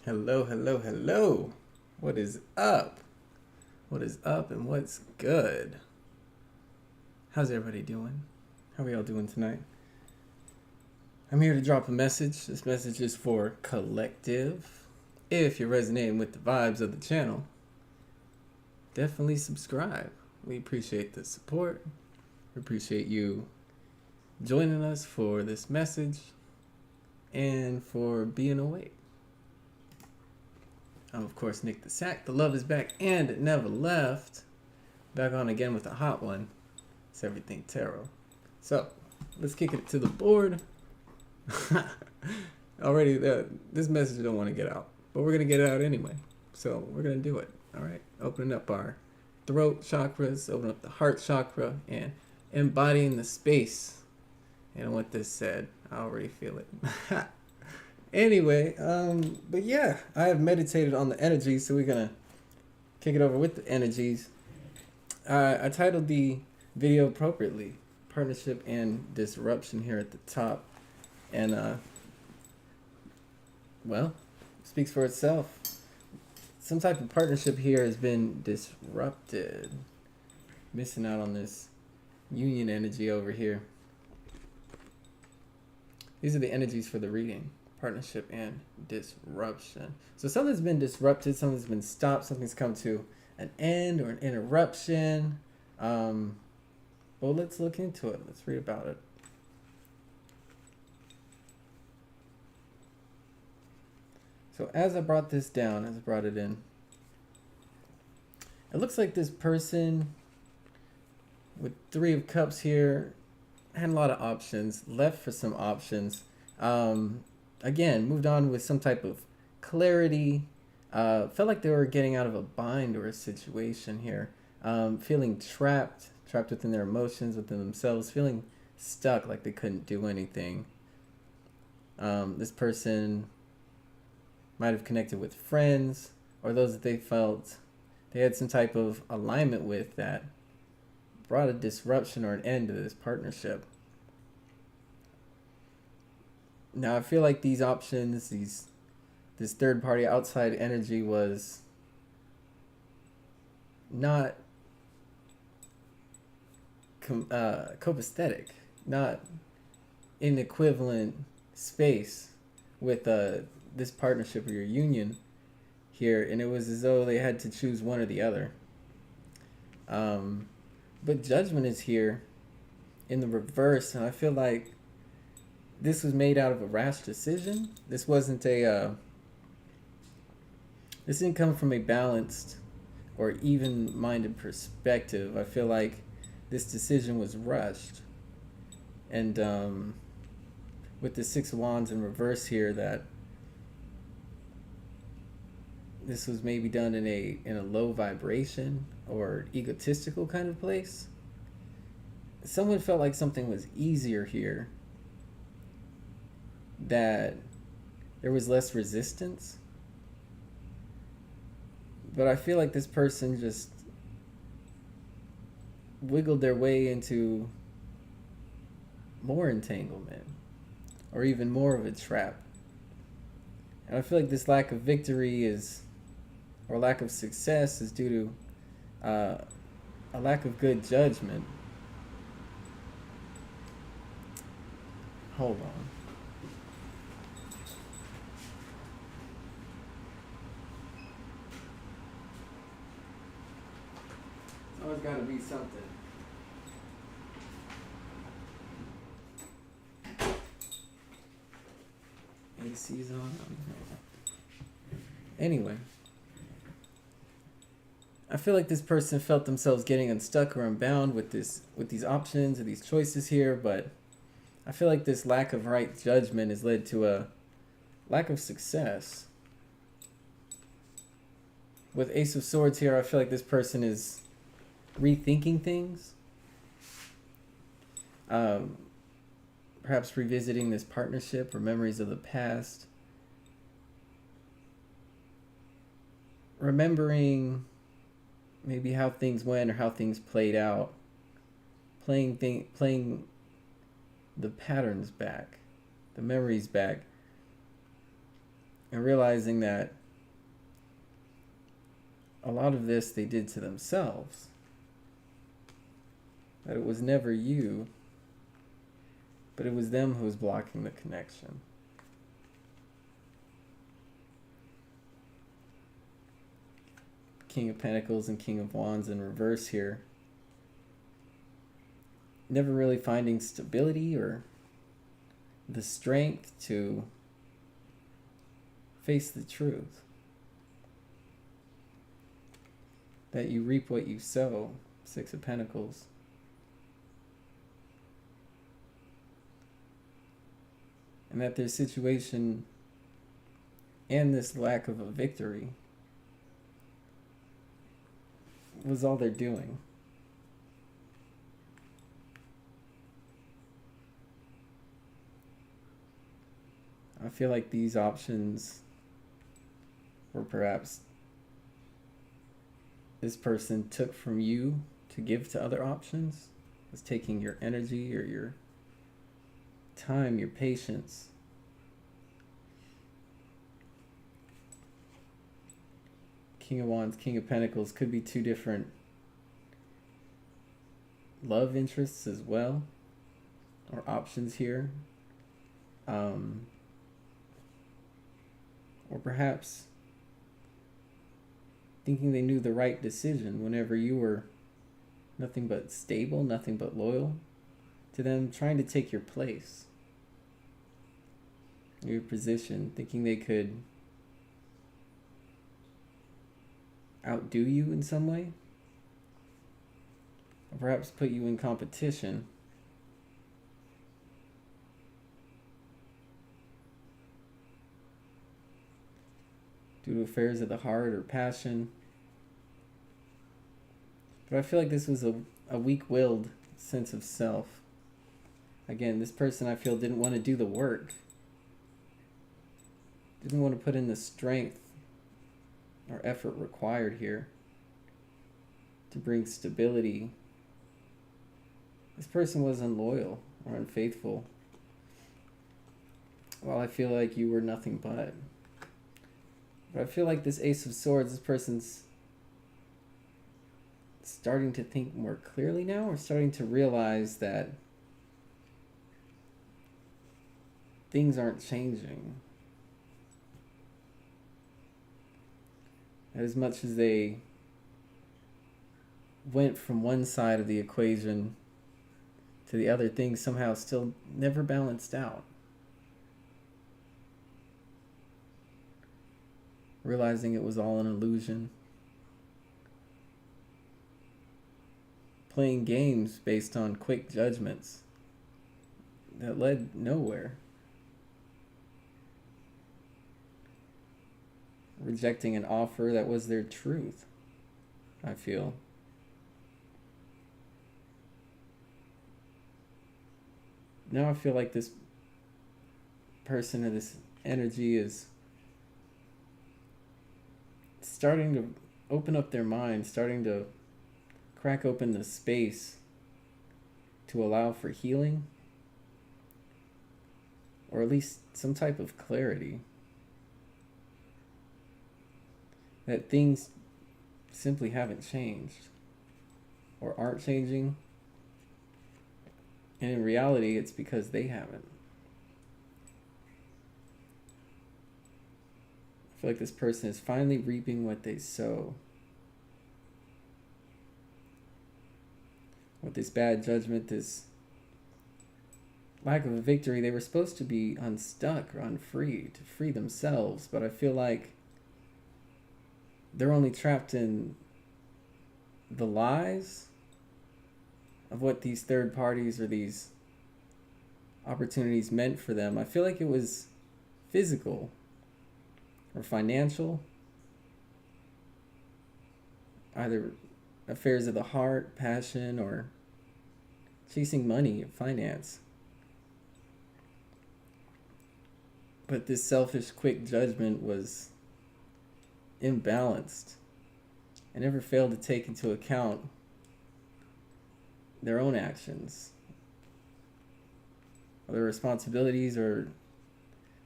Hello, hello, hello. What is up? What is up and what's good? How's everybody doing? How are y'all doing tonight? I'm here to drop a message. This message is for collective. If you're resonating with the vibes of the channel, definitely subscribe. We appreciate the support. We appreciate you joining us for this message and for being awake. I'm, of course, Nick the Sack. The love is back and it never left. Back on again with a hot one. It's Everything Tarot. So, let's kick it to the board. Already, this message I don't want to get out. But we're going to get it out anyway. So, we're going to do it. Alright? Opening up our throat chakras. Opening up the heart chakra. And embodying the space. And what this said. I already feel it. Anyway, but yeah, I have meditated on the energies, so we're gonna kick it over with the energies. I titled the video appropriately, Partnership and Disruption here at the top. And, well, speaks for itself. Some type of partnership here has been disrupted. Missing out on this union energy over here. These are the energies for the reading. Partnership and disruption. So something's been disrupted, something's been stopped, something's come to an end or an interruption. Well, let's look into it. Let's read about it. So as I brought this down, as I brought it in, it looks like this person with 3 of Cups here had a lot of options, left for some options. Again, moved on with some type of clarity. Felt like they were getting out of a bind or a situation here. Feeling trapped within their emotions, within themselves, feeling stuck, like they couldn't do anything. This person might have connected with friends or those that they felt they had some type of alignment with that brought a disruption or an end to this partnership. Now, I feel like these options, this third-party outside energy was not copacetic, not in equivalent space with this partnership or your union here, and it was as though they had to choose one or the other. But judgment is here in the reverse, and I feel like this was made out of a rash decision. This wasn't this didn't come from a balanced or even-minded perspective. I feel like this decision was rushed. And with the 6 of Wands in reverse here, that this was maybe done in a low vibration or egotistical kind of place. Someone felt like something was easier here, that there was less resistance. But I feel like this person just wiggled their way into more entanglement or even more of a trap. And I feel like this lack of victory or lack of success is due to a lack of good judgment. Hold on. gotta be something. AC's on. Anyway, I feel like this person felt themselves getting unstuck or unbound with these options or these choices here, but I feel like this lack of right judgment has led to a lack of success. With Ace of Swords here, I feel like this person is rethinking things. Perhaps revisiting this partnership or memories of the past. Remembering maybe how things went or how things played out. Playing the patterns back, the memories back. And realizing that a lot of this they did to themselves. That it was never you, but it was them who was blocking the connection. King of Pentacles and King of Wands in reverse here. Never really finding stability or the strength to face the truth. That you reap what you sow. Six of Pentacles. And that their situation and this lack of a victory was all they're doing. I feel like these options were perhaps this person took from you to give to other options. Was taking your energy or your time, your patience. King of Wands, King of Pentacles could be two different love interests as well, or options here. Or perhaps thinking they knew the right decision whenever you were nothing but stable, nothing but loyal to them, trying to take your place, your position, thinking they could outdo you in some way, or perhaps put you in competition. Due to affairs of the heart or passion. But I feel like this was a weak-willed sense of self. Again, this person I feel didn't want to do the work. Didn't want to put in the strength or effort required here to bring stability. This person was unloyal or unfaithful. While I feel like you were nothing but. But I feel like this Ace of Swords, this person's starting to think more clearly now, or starting to realize that things aren't changing. As much as they went from one side of the equation to the other, things somehow still never balanced out. Realizing it was all an illusion. Playing games based on quick judgments that led nowhere. Rejecting an offer that was their truth, I feel. Now I feel like this person or this energy is starting to open up their mind, starting to crack open the space to allow for healing, or at least some type of clarity. That things simply haven't changed or aren't changing. And in reality, it's because they haven't. I feel like this person is finally reaping what they sow. this bad judgment, this lack of a victory. They were supposed to be unstuck or unfree, to free themselves, but I feel like they're only trapped in the lies of what these third parties or these opportunities meant for them. I feel like it was physical or financial, either affairs of the heart, passion, or chasing money or finance. But this selfish, quick judgment was imbalanced and never failed to take into account their own actions, or their responsibilities, or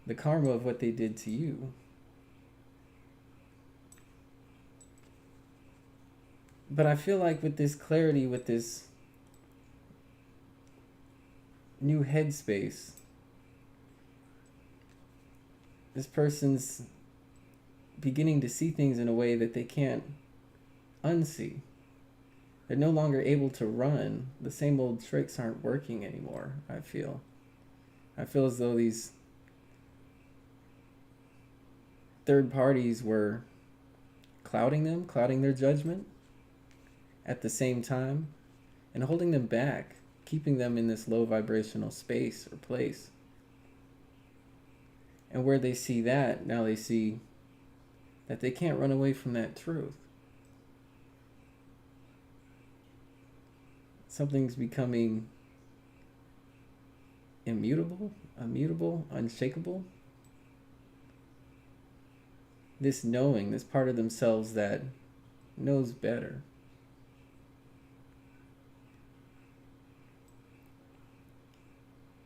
the karma of what they did to you. But I feel like with this clarity, with this new headspace, this person's beginning to see things in a way that they can't unsee. They're no longer able to run. The same old tricks aren't working anymore, I feel. I feel as though these third parties were clouding them, clouding their judgment at the same time, and holding them back, keeping them in this low vibrational space or place. And where they see that, now they see that they can't run away from that truth. Something's becoming immutable, unshakable. This knowing, this part of themselves that knows better.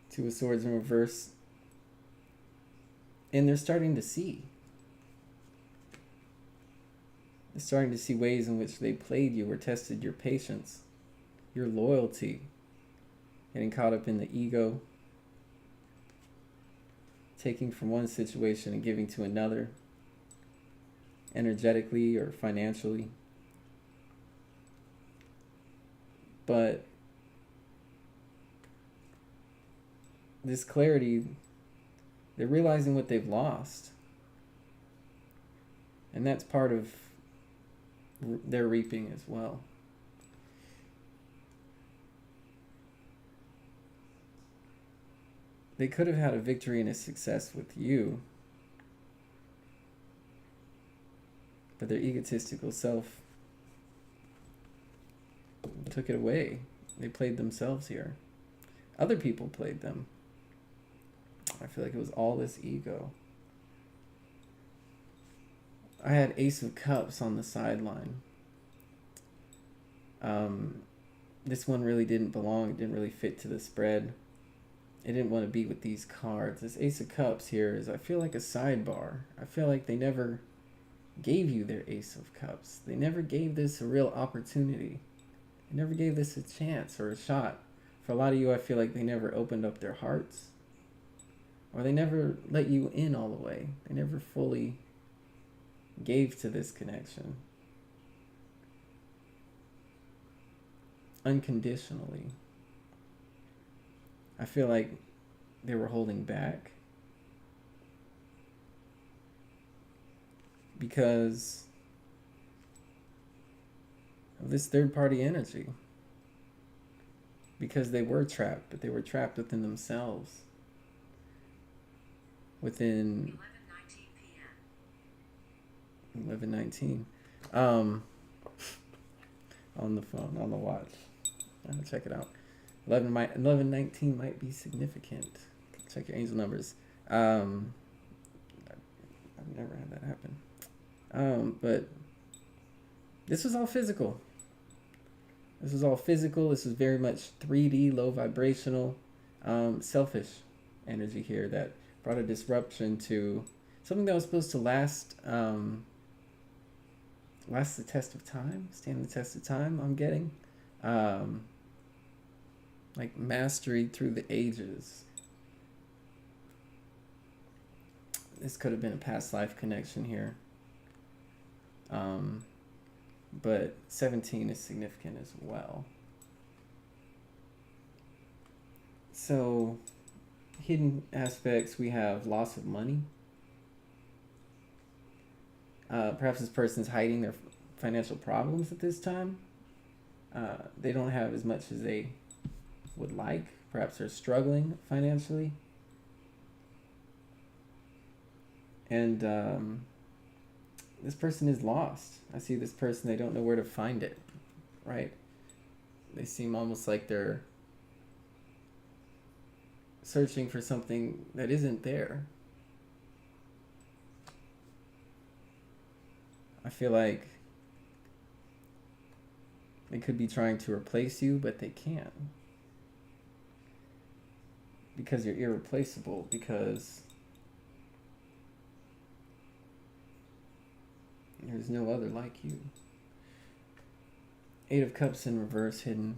Two of Swords in reverse. And they're starting to see. They're starting to see ways in which they played you or tested your patience, your loyalty, getting caught up in the ego, taking from one situation and giving to another, energetically or financially. But this clarity, they're realizing what they've lost. And that's part of their reaping as well. They could have had a victory and a success with you, but their egotistical self took it away. They played themselves here. Other people played them. I feel like it was all this ego. I had Ace of Cups on the sideline. This one really didn't belong. It didn't really fit to the spread. It didn't want to be with these cards. This Ace of Cups here is, I feel like, a sidebar. I feel like they never gave you their Ace of Cups. They never gave this a real opportunity. They never gave this a chance or a shot. For a lot of you, I feel like they never opened up their hearts. Or they never let you in all the way. They never fully gave to this connection. Unconditionally. I feel like they were holding back because of this third-party energy. Because they were trapped, but they were trapped within themselves. Within 11:19 on the phone, on the watch. I'm gonna check it out. 11:19 might be significant. Check your angel numbers. I've never had that happen. But this was all physical. This was all physical. This was very much 3D, low vibrational, selfish energy here that brought a disruption to something that was supposed to last the test of time, stand the test of time. I'm getting like mastery through the ages. This could have been a past life connection here. But 17 is significant as well. So, hidden aspects, we have loss of money. Perhaps this person's hiding their financial problems at this time. They don't have as much as they would like. Perhaps they're struggling financially. And this person is lost. I see this person, they don't know where to find it, right? They seem almost like they're searching for something that isn't there. I feel like they could be trying to replace you, but they can't. Because you're irreplaceable, because there's no other like you. Eight of Cups in reverse hidden.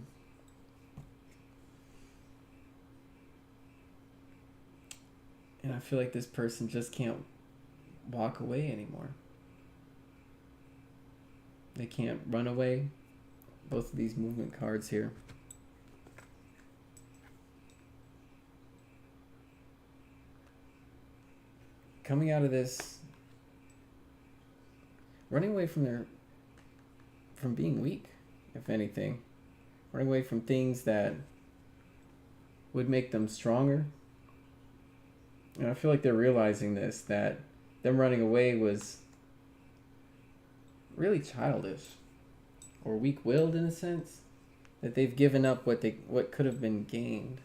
And I feel like this person just can't walk away anymore. They can't run away. Both of these movement cards here. Coming out of this, running away from being weak, if anything. Running away from things that would make them stronger. And I feel like they're realizing this, that them running away was really childish or weak-willed in a sense, that they've given up what could have been gained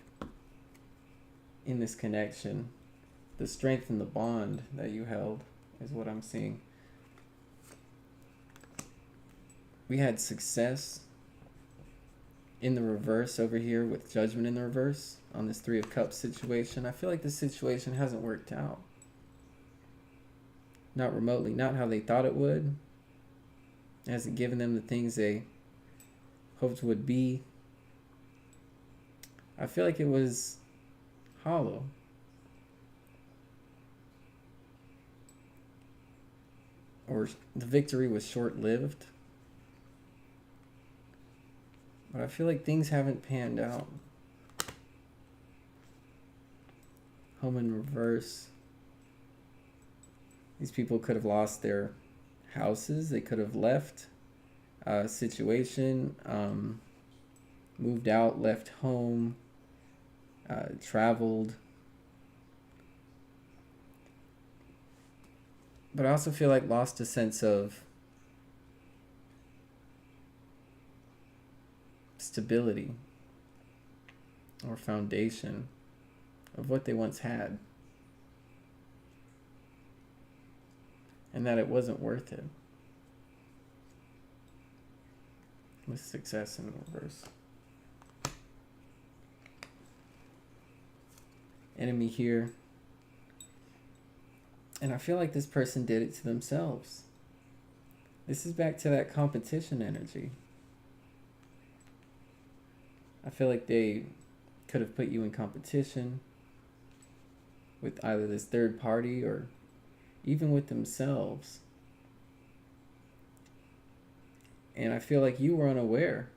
in this connection. The strength and the bond that you held is what I'm seeing. We had success in the reverse over here with Judgment in the reverse on this Three of Cups situation. I feel like this situation hasn't worked out. Not remotely, not how they thought it would. It hasn't given them the things they hoped would be. I feel like it was hollow. Or the victory was short-lived. But I feel like things haven't panned out. Home in reverse. These people could have lost their houses. They could have left a situation, moved out, left home, traveled. But I also feel like lost a sense of stability or foundation of what they once had, and that it wasn't worth it with success in reverse. Enemy here. And I feel like this person did it to themselves. This is back to that competition energy. I feel like they could have put you in competition with either this third party or even with themselves. And I feel like you were unaware.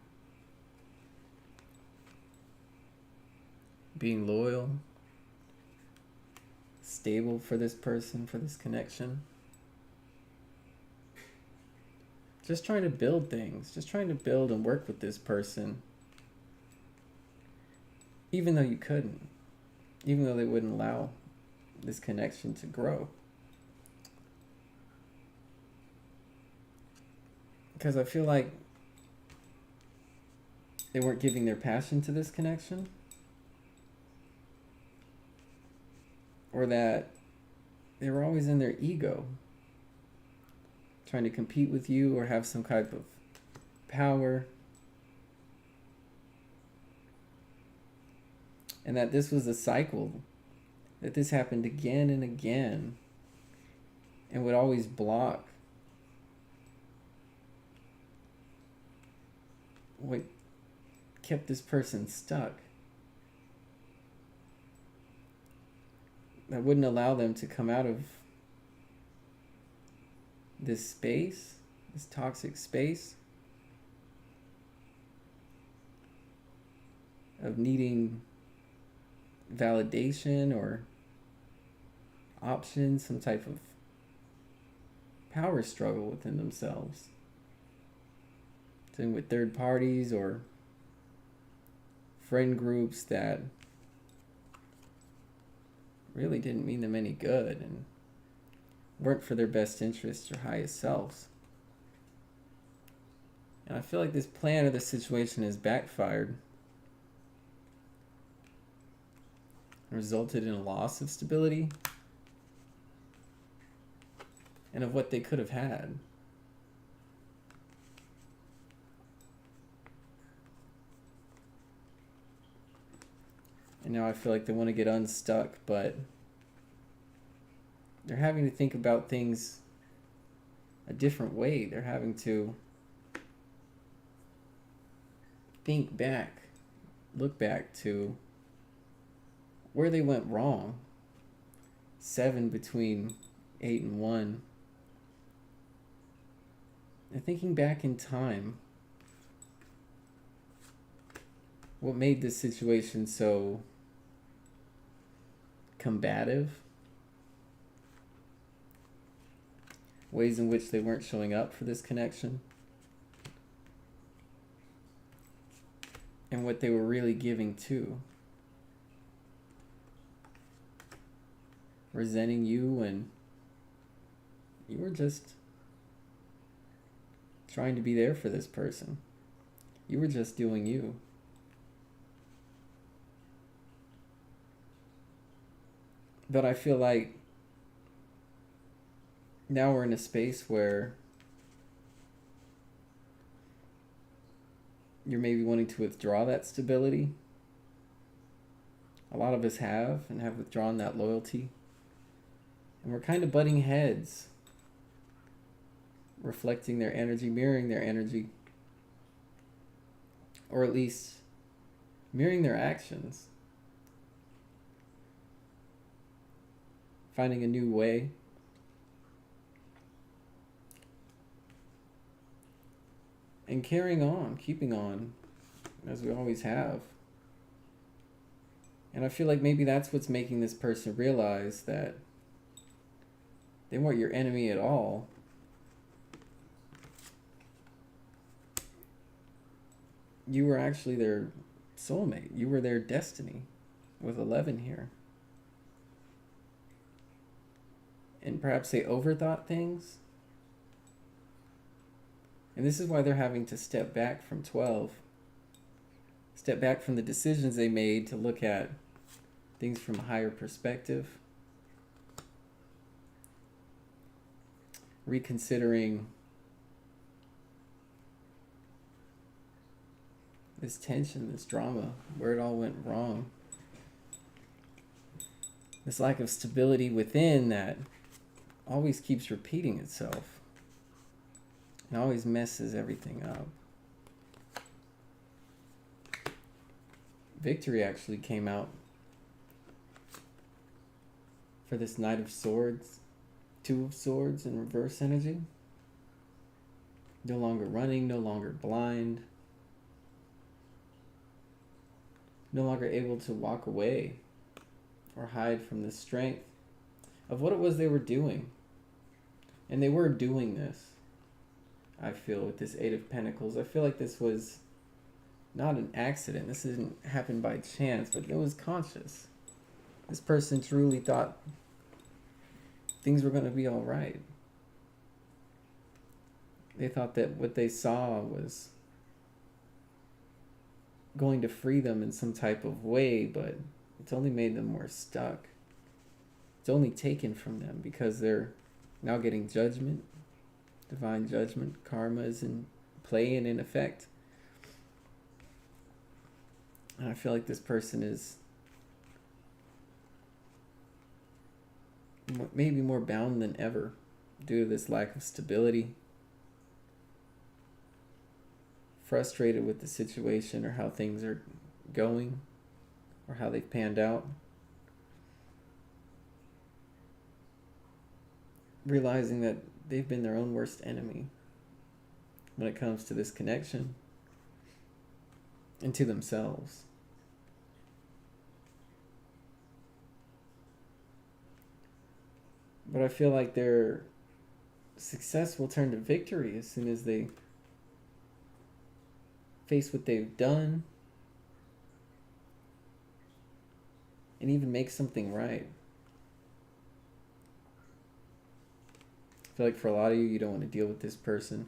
Being loyal, stable for this person, for this connection. Just trying to build things. Just trying to build and work with this person. Even though you couldn't. Even though they wouldn't allow this connection to grow. Because I feel like they weren't giving their passion to this connection. Or that they were always in their ego. Trying to compete with you or have some type of power. And that this was a cycle. That this happened again and again. And would always block what kept this person stuck. That wouldn't allow them to come out of this space, this toxic space of needing validation or option, some type of power struggle within themselves. Dealing with third parties or friend groups that really didn't mean them any good and weren't for their best interests or highest selves. And I feel like this plan or this situation has backfired, resulted in a loss of stability and of what they could have had. And now I feel like they want to get unstuck, but they're having to think about things a different way. They're having to think back, look back to where they went wrong. 7 between 8 and 1. And thinking back in time, what made this situation so combative, ways in which they weren't showing up for this connection, and what they were really giving to. Resenting you when you were just trying to be there for this person. You were just doing you. But I feel like now we're in a space where you're maybe wanting to withdraw that stability. A lot of us have and have withdrawn that loyalty. And we're kind of butting heads, reflecting their energy, mirroring their energy, or at least mirroring their actions. Finding a new way. And carrying on, keeping on, as we always have. And I feel like maybe that's what's making this person realize that they weren't your enemy at all. You were actually their soulmate. You were their destiny, with 11 here. And perhaps they overthought things. And this is why they're having to step back from 12. Step back from the decisions they made to look at things from a higher perspective. Reconsidering this tension, this drama, where it all went wrong. This lack of stability within that always keeps repeating itself. It always messes everything up. Victory actually came out for this Knight of Swords, 2 of Swords in reverse energy. No longer running, no longer blind. No longer able to walk away or hide from the strength of what it was they were doing. And they were doing this, I feel, with this 8 of Pentacles. I feel like this was not an accident. This didn't happen by chance, but it was conscious. This person truly thought things were going to be all right. They thought that what they saw was going to free them in some type of way, but it's only made them more stuck. It's only taken from them because they're now getting judgment, divine judgment. Karma is in play and in effect. And I feel like this person is maybe more bound than ever due to this lack of stability. Frustrated with the situation or how things are going or how they've panned out. Realizing that they've been their own worst enemy when it comes to this connection and to themselves. But I feel like their success will turn to victory as soon as they face what they've done and even make something right. I feel like for a lot of you, you don't want to deal with this person.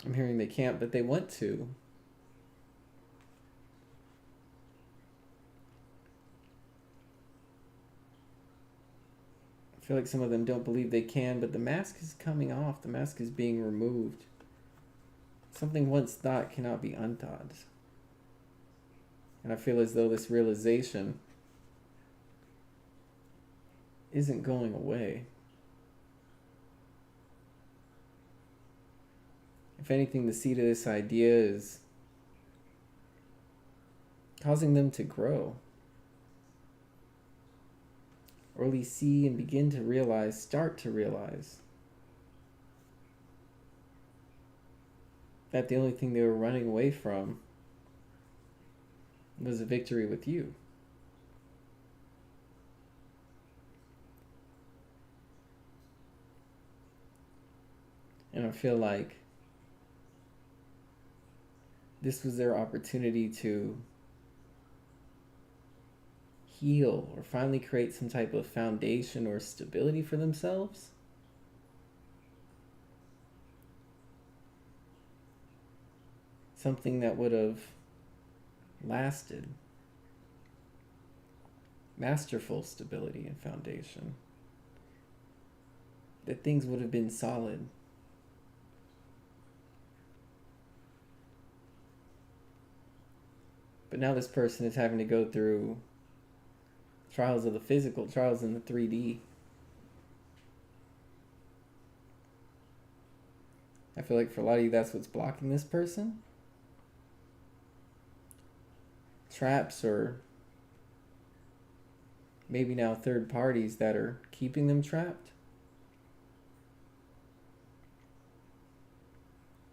I'm hearing they can't, but they want to. I feel like some of them don't believe they can, but the mask is coming off. The mask is being removed. Something once thought cannot be unthought. And I feel as though this realization isn't going away. If anything, the seed of this idea is causing them to grow. Or at least see and begin to realize, start to realize, that the only thing they were running away from was a victory with you. And I feel like this was their opportunity to heal or finally create some type of foundation or stability for themselves. Something that would have lasted. Masterful stability and foundation. That things would have been solid. But now this person is having to go through trials of the physical, trials in the 3D. I feel like for a lot of you, that's what's blocking this person. Traps or maybe now third parties that are keeping them trapped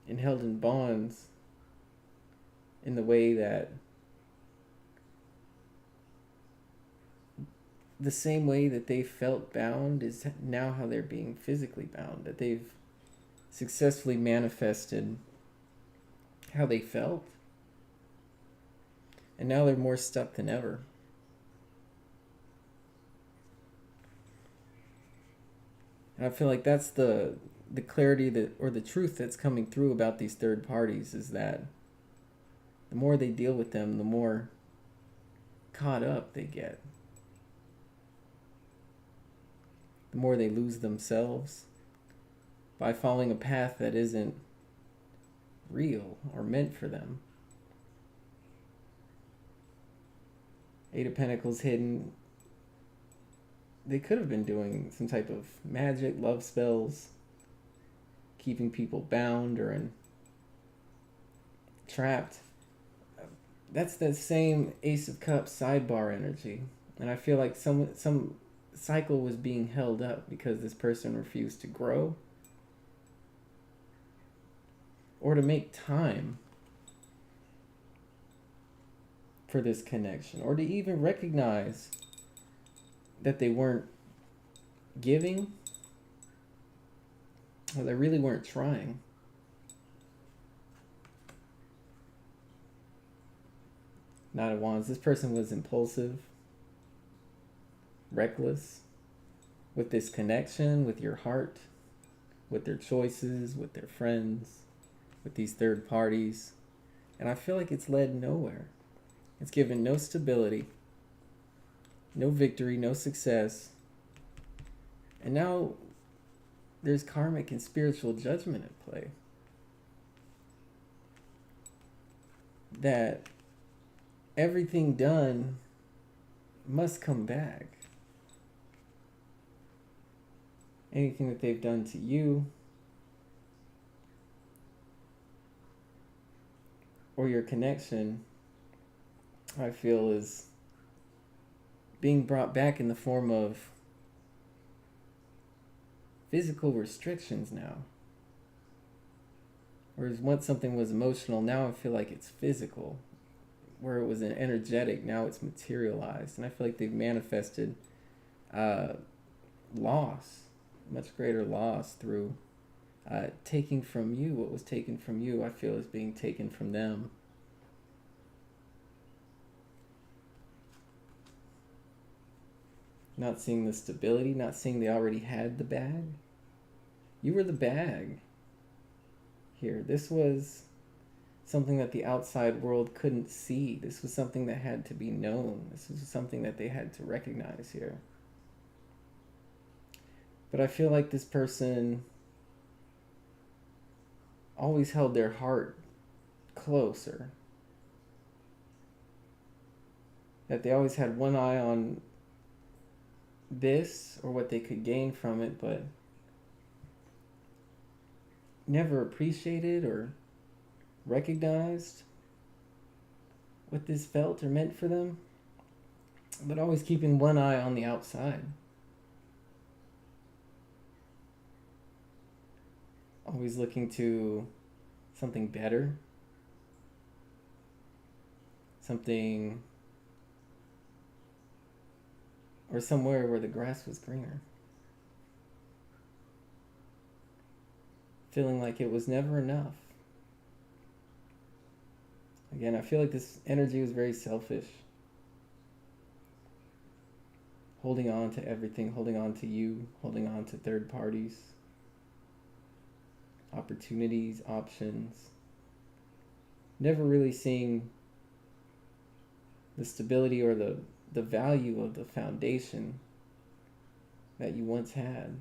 and held in bonds in the way that the same way that they felt bound is now how they're being physically bound, that they've successfully manifested how they felt. And now they're more stuck than ever. And I feel like that's the clarity that, or the truth that's coming through about these third parties, is that the more they deal with them, the more caught up they get. The more they lose themselves by following a path that isn't real or meant for them. Eight of Pentacles hidden. They could have been doing some type of magic, love spells, keeping people bound or trapped. That's the same Ace of Cups sidebar energy. And I feel like some cycle was being held up because this person refused to grow or to make time for this connection, or to even recognize that they weren't giving, or they really weren't trying. Knight of Wands. This person was impulsive, reckless with this connection, with your heart, with their choices, with their friends, with these third parties. And I feel like it's led nowhere. It's given no stability, no victory, no success. And now there's karmic and spiritual judgment at play. That everything done must come back. Anything that they've done to you or your connection, I feel, is being brought back in the form of physical restrictions now. Whereas once something was emotional, now I feel like it's physical. where it was an energetic, now it's materialized. And I feel like they've manifested uh, loss, much greater loss through taking from you what was taken from you, I feel is being taken from them. Not seeing the stability, not seeing they already had the bag. You were the bag here. This was something that the outside world couldn't see. This was something that had to be known. This was something that they had to recognize here. But I feel like this person always held their heart closer. That they always had one eye on this or what they could gain from it, but never appreciated or recognized what this felt or meant for them, but always keeping one eye on the outside. Always looking to something better, something or somewhere where the grass was greener. Feeling like it was never enough. Again, I feel like this energy was very selfish. Holding on to everything, holding on to you, holding on to third parties, opportunities, options. Never really seeing the stability or the value of the foundation that you once had.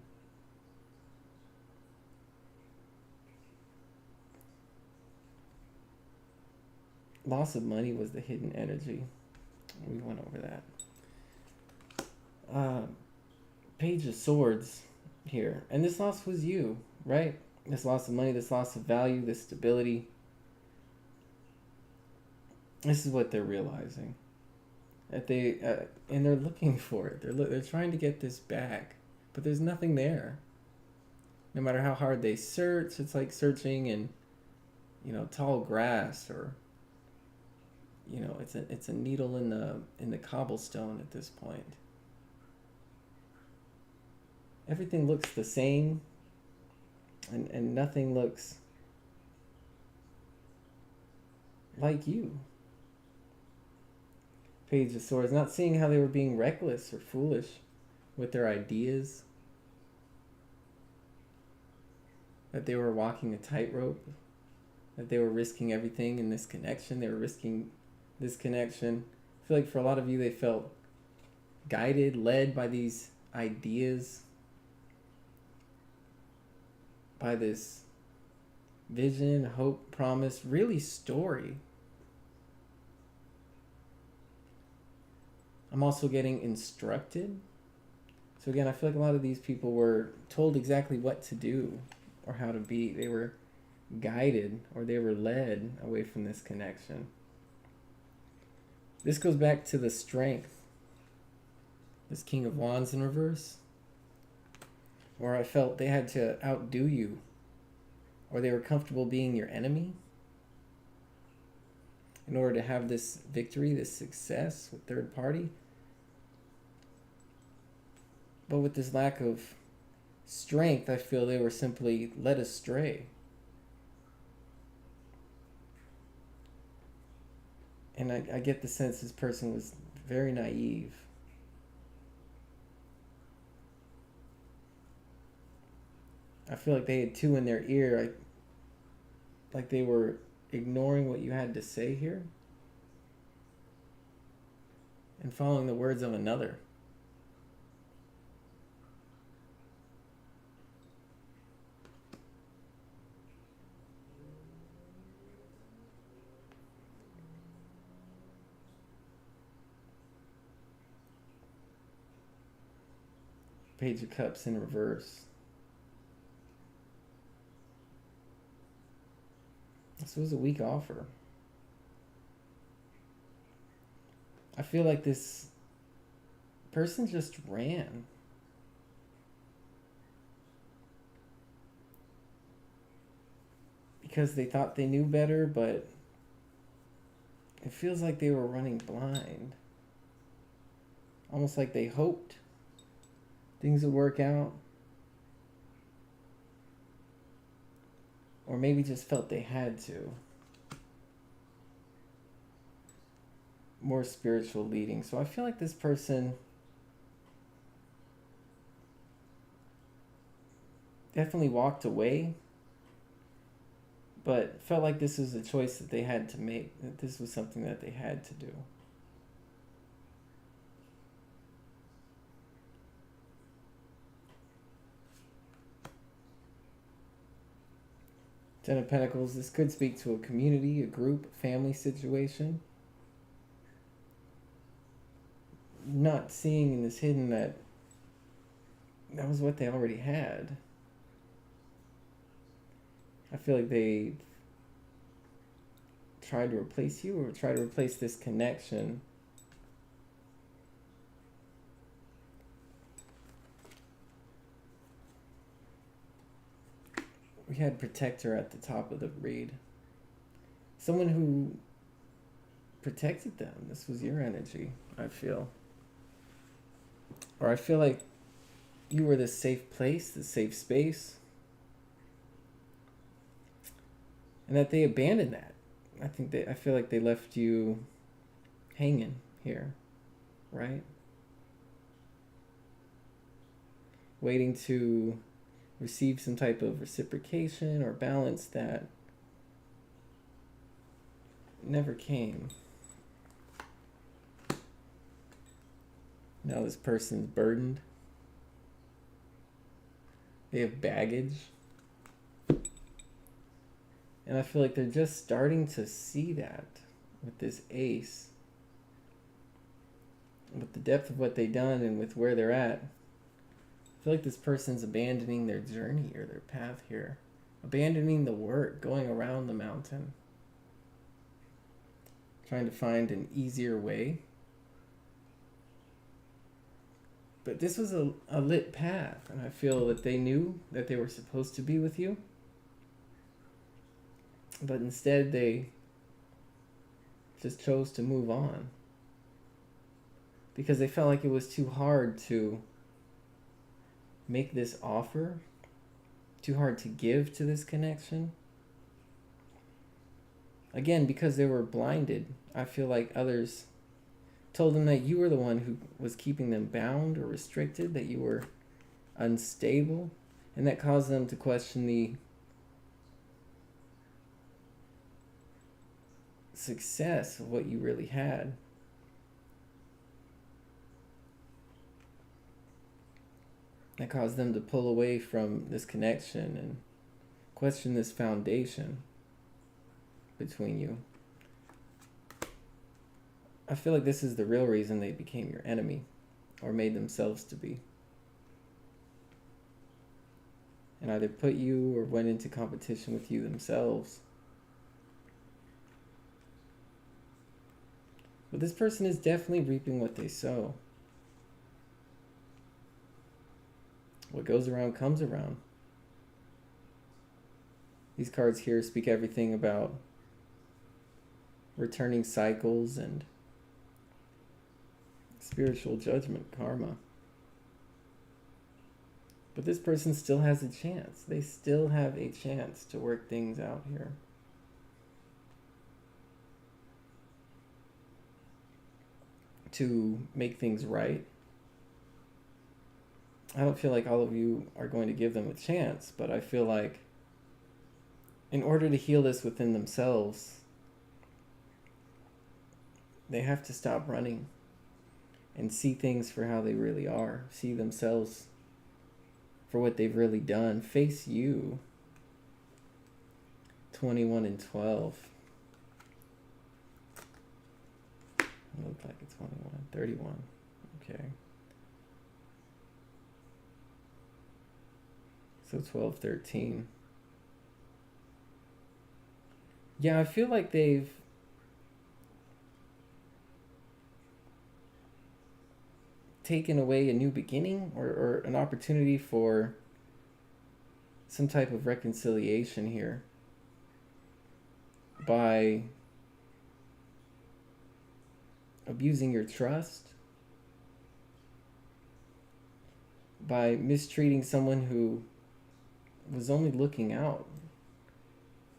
Loss of money was the hidden energy. We went over that. Page of Swords here. And this loss was you, right? This loss of money, this loss of value, this stability. This is what they're realizing. That they and they're looking for it. They're trying to get this back, but there's nothing there. No matter how hard they search, it's like searching in, tall grass, or it's a needle in the cobblestone at this point. Everything looks the same, and nothing looks like you. Page of Swords, not seeing how they were being reckless or foolish with their ideas, that they were walking a tightrope, that they were risking everything in this connection. They were risking this connection. I feel like for a lot of you, they felt guided, led by these ideas, by this vision, hope, promise, really story. I'm also getting instructed. So again, I feel like a lot of these people were told exactly what to do or how to be. They were guided or they were led away from this connection. This goes back to the strength. This King of Wands in reverse. Where I felt they had to outdo you. Or they were comfortable being your enemy. In order to have this victory, this success with third party. But with this lack of strength, I feel they were simply led astray. And I get the sense this person was very naive. I feel like they had two in their ear. Like they were ignoring what you had to say here and following the words of another. Page of Cups in reverse. This was a weak offer. I feel like this person just ran. Because they thought they knew better, but it feels like they were running blind. Almost like they hoped things would work out. Or maybe just felt they had to. More spiritual leading. So I feel like this person definitely walked away, but felt like this was a choice that they had to make, that this was something that they had to do. Ten of Pentacles, this could speak to a community, a group, family situation. Not seeing in this hidden that was what they already had. I feel like they tried to replace you or try to replace this connection. We had protector at the top of the read. Someone who protected them. This was your energy, I feel. Or I feel like you were this safe place, this safe space. And that they abandoned that. I feel like they left you hanging here, right? Waiting to receive some type of reciprocation or balance that never came. Now this person's burdened. They have baggage. And I feel like they're just starting to see that with this ace. With the depth of what they've done and with where they're at. I feel like this person's abandoning their journey or their path here. Abandoning the work, going around the mountain. Trying to find an easier way. But this was a lit path, and I feel that they knew that they were supposed to be with you. But instead they just chose to move on. Because they felt like it was too hard to make this offer, too hard to give to this connection. Again, because they were blinded, I feel like others told them that you were the one who was keeping them bound or restricted, that you were unstable, and that caused them to question the success of what you really had. That caused them to pull away from this connection and question this foundation between you. I feel like this is the real reason they became your enemy, or made themselves to be. And either put you or went into competition with you themselves. But this person is definitely reaping what they sow. What goes around comes around. These cards here speak everything about returning cycles and spiritual judgment, karma. But this person still has a chance. They still have a chance to work things out here. To make things right. I don't feel like all of you are going to give them a chance, but I feel like in order to heal this within themselves, they have to stop running and see things for how they really are. See themselves for what they've really done. Face you. 21 and 12. It looked like it's 21. 31. Okay. So 12, 13. Yeah, I feel like they've taken away a new beginning or an opportunity for some type of reconciliation here by abusing your trust, by mistreating someone who was only looking out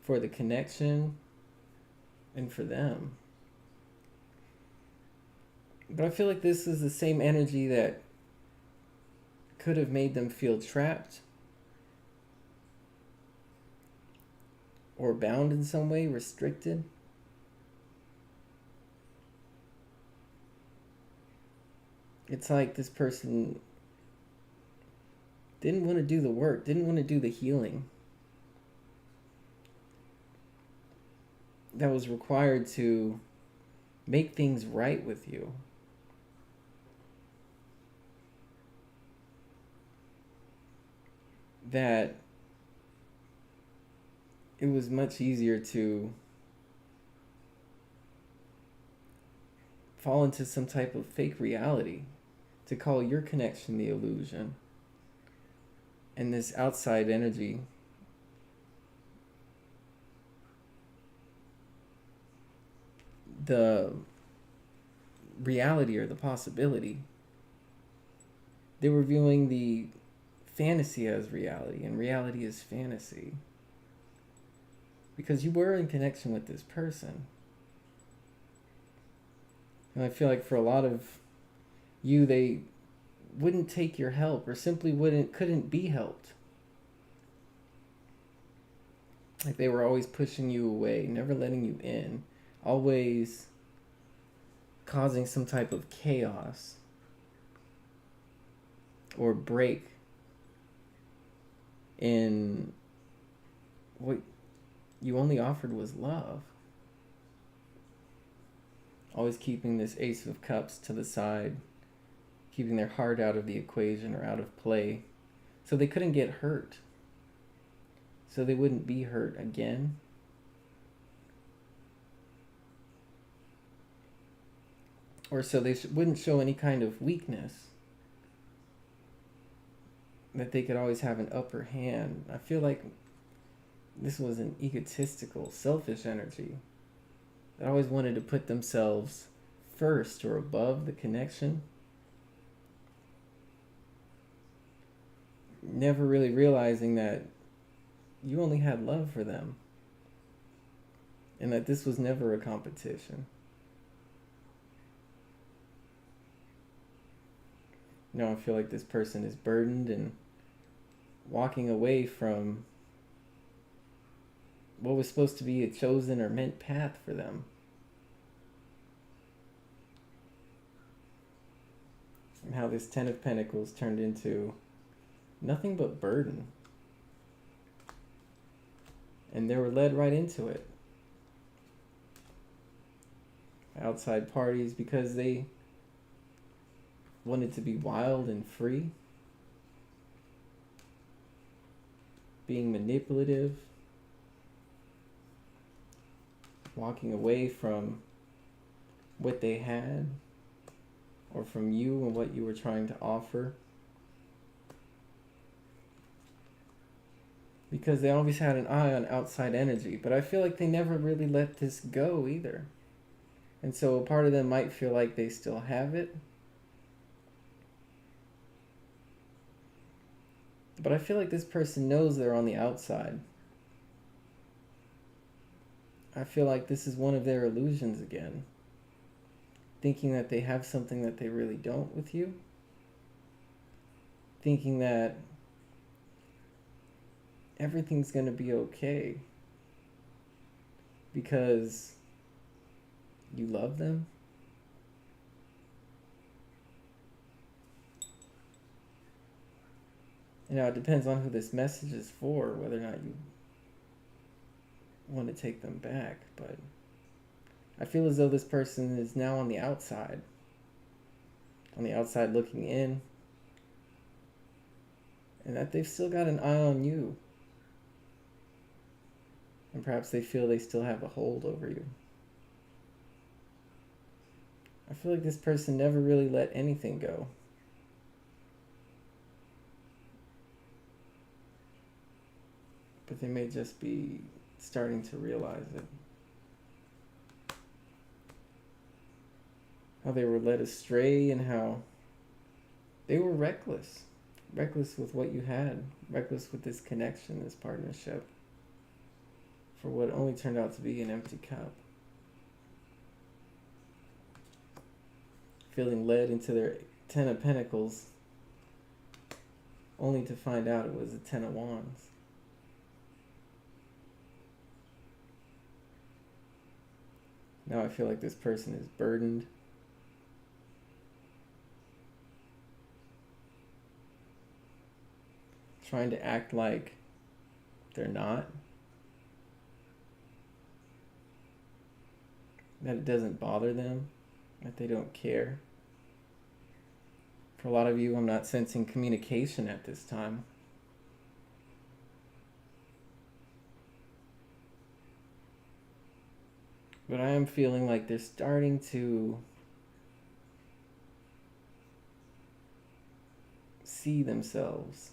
for the connection and for them. But I feel like this is the same energy that could have made them feel trapped or bound in some way, restricted. It's like this person didn't want to do the work, didn't want to do the healing that was required to make things right with you. That it was much easier to fall into some type of fake reality, to call your connection the illusion, and this outside energy the reality or the possibility. They were viewing the fantasy as reality, and reality is fantasy. Because you were in connection with this person. And I feel like for a lot of you, they wouldn't take your help, or simply couldn't be helped. Like they were always pushing you away, never letting you in, always causing some type of chaos or break in what you only offered was love. Always keeping this Ace of Cups to the side, keeping their heart out of the equation or out of play, so they couldn't get hurt, so they wouldn't be hurt again. Or so they wouldn't show any kind of weakness, that they could always have an upper hand. I feel like this was an egotistical, selfish energy that always wanted to put themselves first or above the connection. Never really realizing that you only had love for them, and that this was never a competition. Now I feel like this person is burdened and walking away from what was supposed to be a chosen or meant path for them. And how this Ten of Pentacles turned into nothing but burden. And they were led right into it. Outside parties, because they wanted to be wild and free. Being manipulative. Walking away from what they had, or from you and what you were trying to offer. Because they always had an eye on outside energy, but I feel like they never really let this go either. And so a part of them might feel like they still have it. But I feel like this person knows they're on the outside. I feel like this is one of their illusions again. Thinking that they have something that they really don't with you. Thinking that everything's going to be okay because you love them. You know, it depends on who this message is for, whether or not you want to take them back, but I feel as though this person is now on the outside looking in, and that they've still got an eye on you, and perhaps they feel they still have a hold over you. I feel like this person never really let anything go. But they may just be starting to realize it. how they were led astray and how they were reckless. Reckless with what you had, reckless with this connection, this partnership, for what only turned out to be an empty cup. Feeling led into their Ten of Pentacles, only to find out it was a Ten of Wands. Now I feel like this person is burdened. Trying to act like they're not. That it doesn't bother them. That they don't care. For a lot of you, I'm not sensing communication at this time. But I am feeling like they're starting to see themselves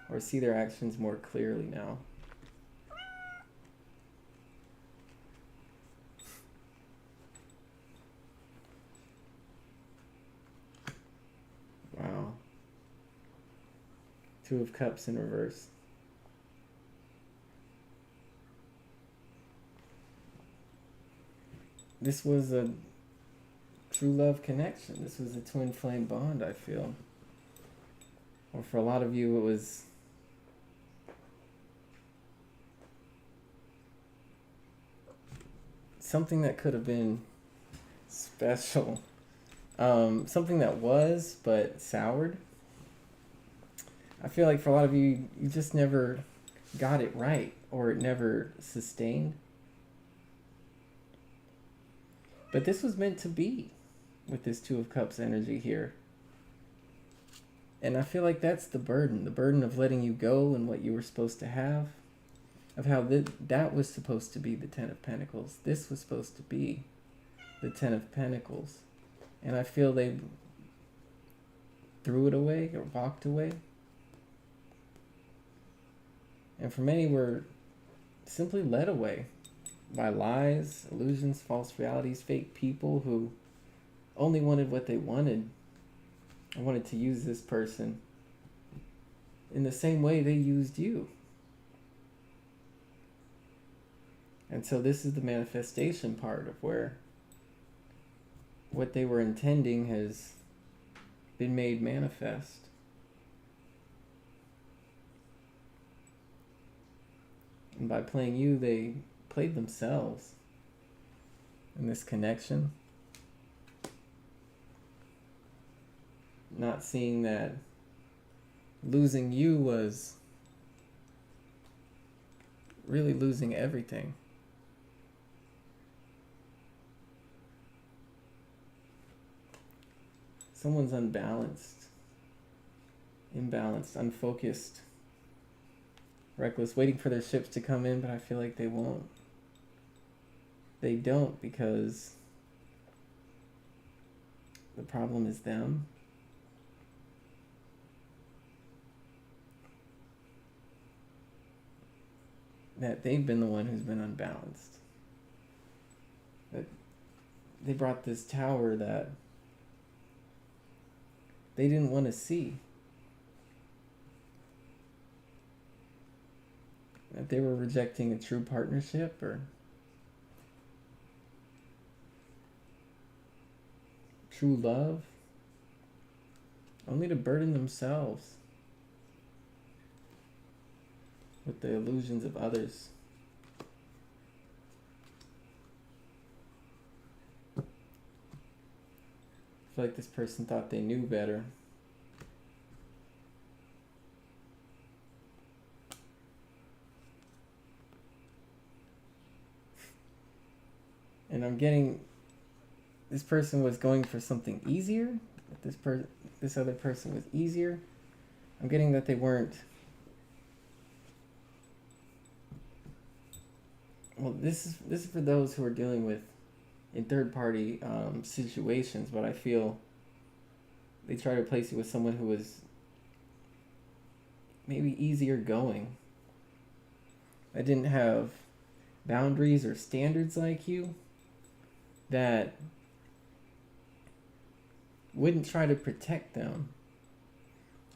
or see their actions more clearly now. Wow. Two of Cups in reverse. This was a true love connection. This was a twin flame bond, I feel. Or for a lot of you, it was something that could have been special. Something that was, but soured. I feel like for a lot of you, you just never got it right, or it never sustained. But this was meant to be with this Two of Cups energy here. And I feel like that's the burden of letting you go and what you were supposed to have, of how that was supposed to be the Ten of Pentacles. This was supposed to be the Ten of Pentacles. And I feel they threw it away or walked away. And for many were simply led away by lies, illusions, false realities, fake people who only wanted what they wanted. I wanted to use this person in the same way they used you. And so this is the manifestation part of where what they were intending has been made manifest. And by playing you, they played themselves in this connection. Not seeing that losing you was really losing everything. Someone's unbalanced, imbalanced, unfocused, reckless, waiting for their ships to come in, but I feel like they won't. They don't, because the problem is them. That they've been the one who's been unbalanced. That they brought this tower that they didn't want to see. That they were rejecting a true partnership or true love, only to burden themselves with the illusions of others. I feel like this person thought they knew better. And I'm getting this person was going for something easier. This other person was easier. I'm getting that they weren't. Well, this is for those who are dealing with in third-party situations, but I feel they try to replace you with someone who was maybe easier going. That didn't have boundaries or standards like you. That wouldn't try to protect them,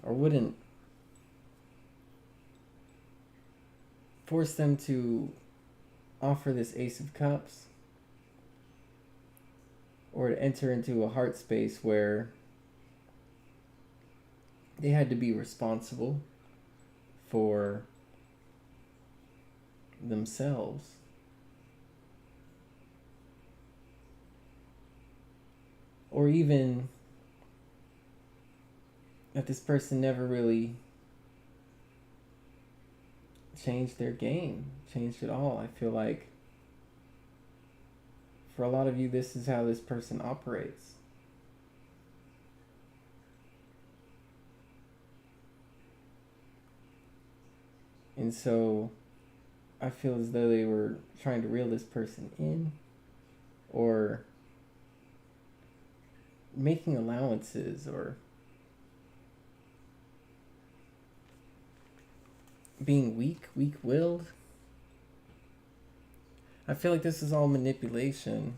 or wouldn't force them to offer this Ace of Cups, or to enter into a heart space where they had to be responsible for themselves. Or even that this person never really changed their game, changed it all. I feel like for a lot of you, this is how this person operates. And so I feel as though they were trying to reel this person in, or making allowances, or being weak-willed. I feel like this is all manipulation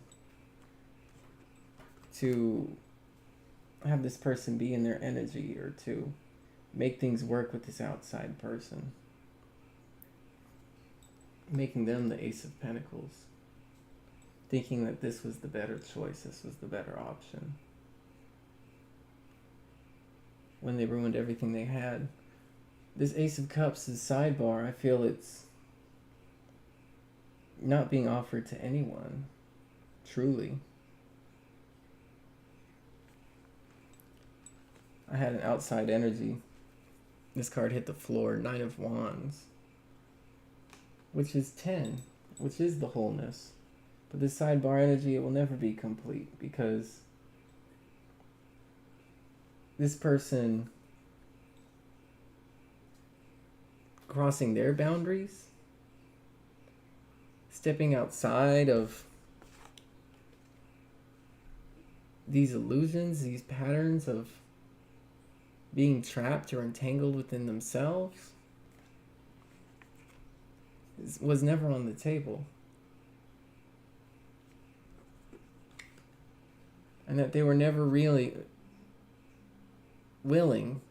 to have this person be in their energy, or to make things work with this outside person, making them the Ace of Pentacles, thinking that this was the better choice, this was the better option, when they ruined everything they had. This Ace of Cups is sidebar. I feel it's not being offered to anyone, truly. I had an outside energy. This card hit the floor, Nine of Wands, which is 10, which is the wholeness. But this sidebar energy, it will never be complete, because this person crossing their boundaries, stepping outside of these illusions, these patterns of being trapped or entangled within themselves, was never on the table. And that they were never really willing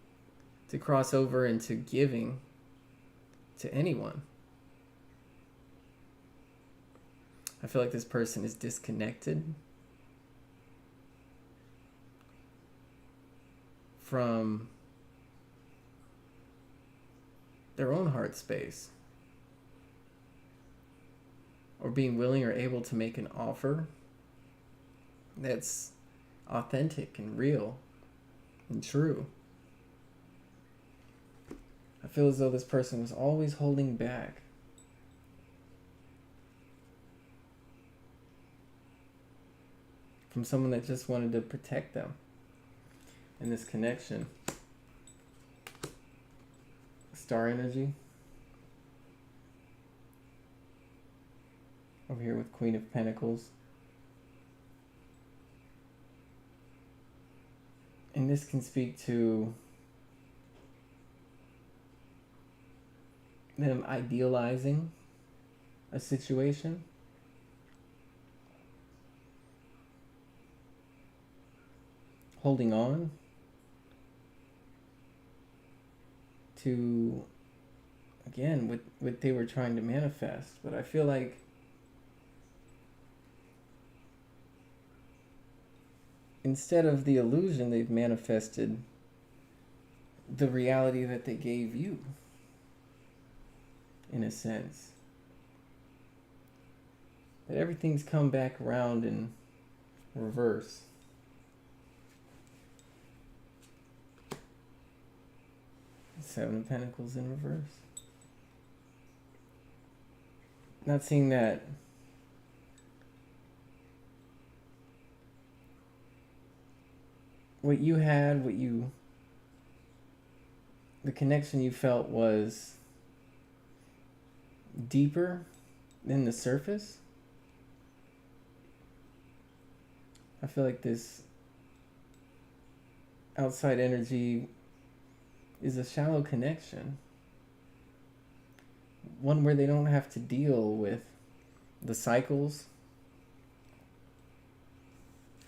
to cross over into giving to anyone. I feel like this person is disconnected from their own heart space, or being willing or able to make an offer that's authentic and real and true. I feel as though this person was always holding back. From someone that just wanted to protect them in this connection. Star energy. Over here with Queen of Pentacles. And this can speak to them idealizing a situation. Holding on to, again, what they were trying to manifest. But I feel like instead of the illusion, they've manifested the reality that they gave you, in a sense. That everything's come back around in reverse. Seven of Pentacles in reverse. Not seeing that what you had, the connection you felt was deeper than the surface. I feel like this outside energy is a shallow connection. One where they don't have to deal with the cycles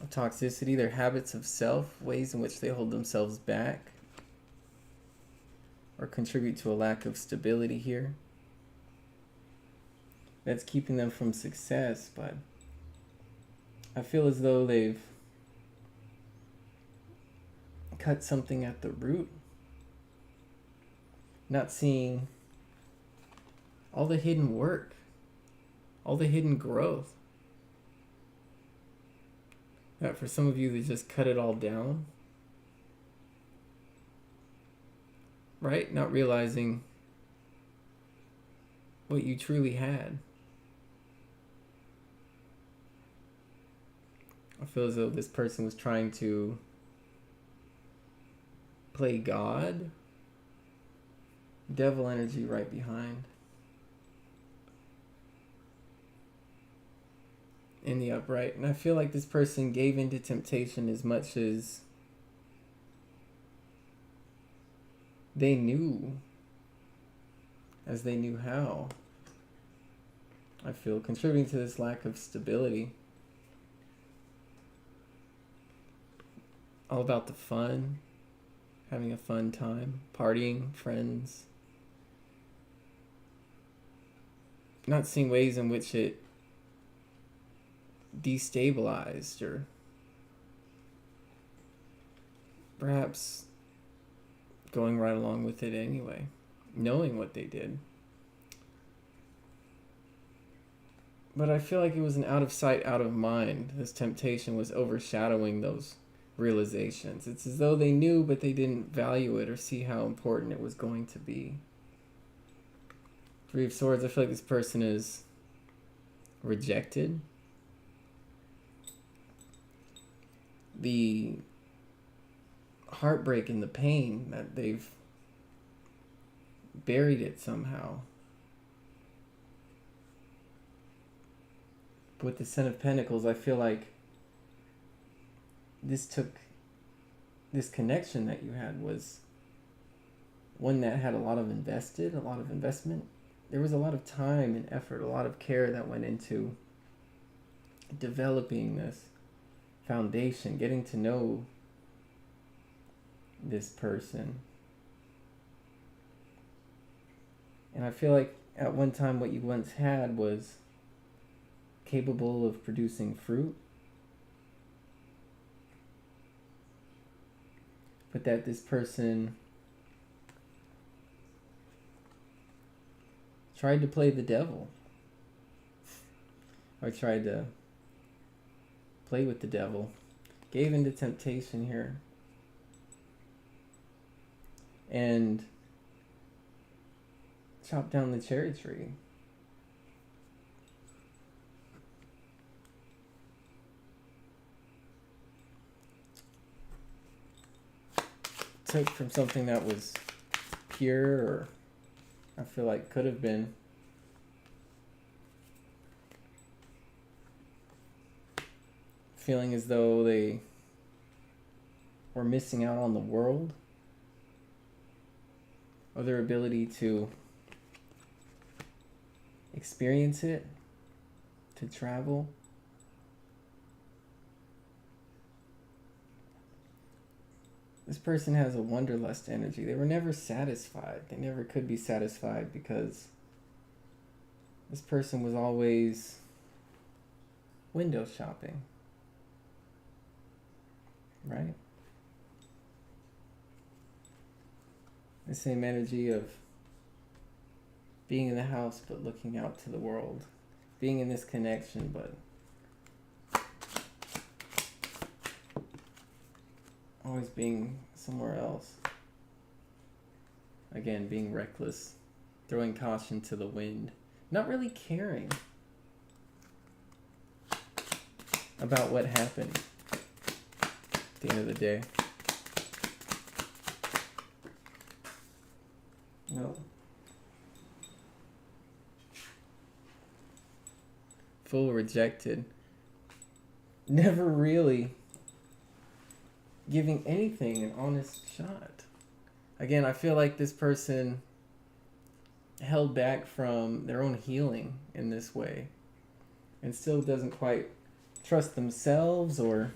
of toxicity, their habits of self, ways in which they hold themselves back or contribute to a lack of stability here. That's keeping them from success, but I feel as though they've cut something at the root, not seeing all the hidden work, all the hidden growth. That for some of you, they just cut it all down, right? Not realizing what you truly had. I feel as though this person was trying to play God. Devil energy right behind. In the upright. And I feel like this person gave into temptation as much as they knew, as they knew how. I feel contributing to this lack of stability. All about the fun, having a fun time, partying, friends. Not seeing ways in which it destabilized or perhaps going right along with it anyway, knowing what they did. But I feel like it was an out of sight, out of mind. This temptation was overshadowing those realizations. It's as though they knew, but they didn't value it or see how important it was going to be. Three of Swords, I feel like this person is rejected. The heartbreak and the pain that they've buried it somehow. With the Ten of Pentacles, I feel like this connection that you had was one that had a lot of investment. There was a lot of time and effort, a lot of care that went into developing this foundation, getting to know this person. And I feel like at one time what you once had was capable of producing fruit, but that this person tried to play the devil, or tried to play with the devil, gave into temptation here, and chopped down the cherry tree. Took from something that was pure, or I feel like could have been, feeling as though they were missing out on the world, or their ability to experience it, to travel. This person has a wanderlust energy. They were never satisfied. They never could be satisfied because this person was always window shopping. Right? The same energy of being in the house but looking out to the world. Being in this connection but always being somewhere else. Again, being reckless, throwing caution to the wind, not really caring about what happened at the end of the day. No. Full rejected. Never really giving anything an honest shot. Again, I feel like this person held back from their own healing in this way and still doesn't quite trust themselves or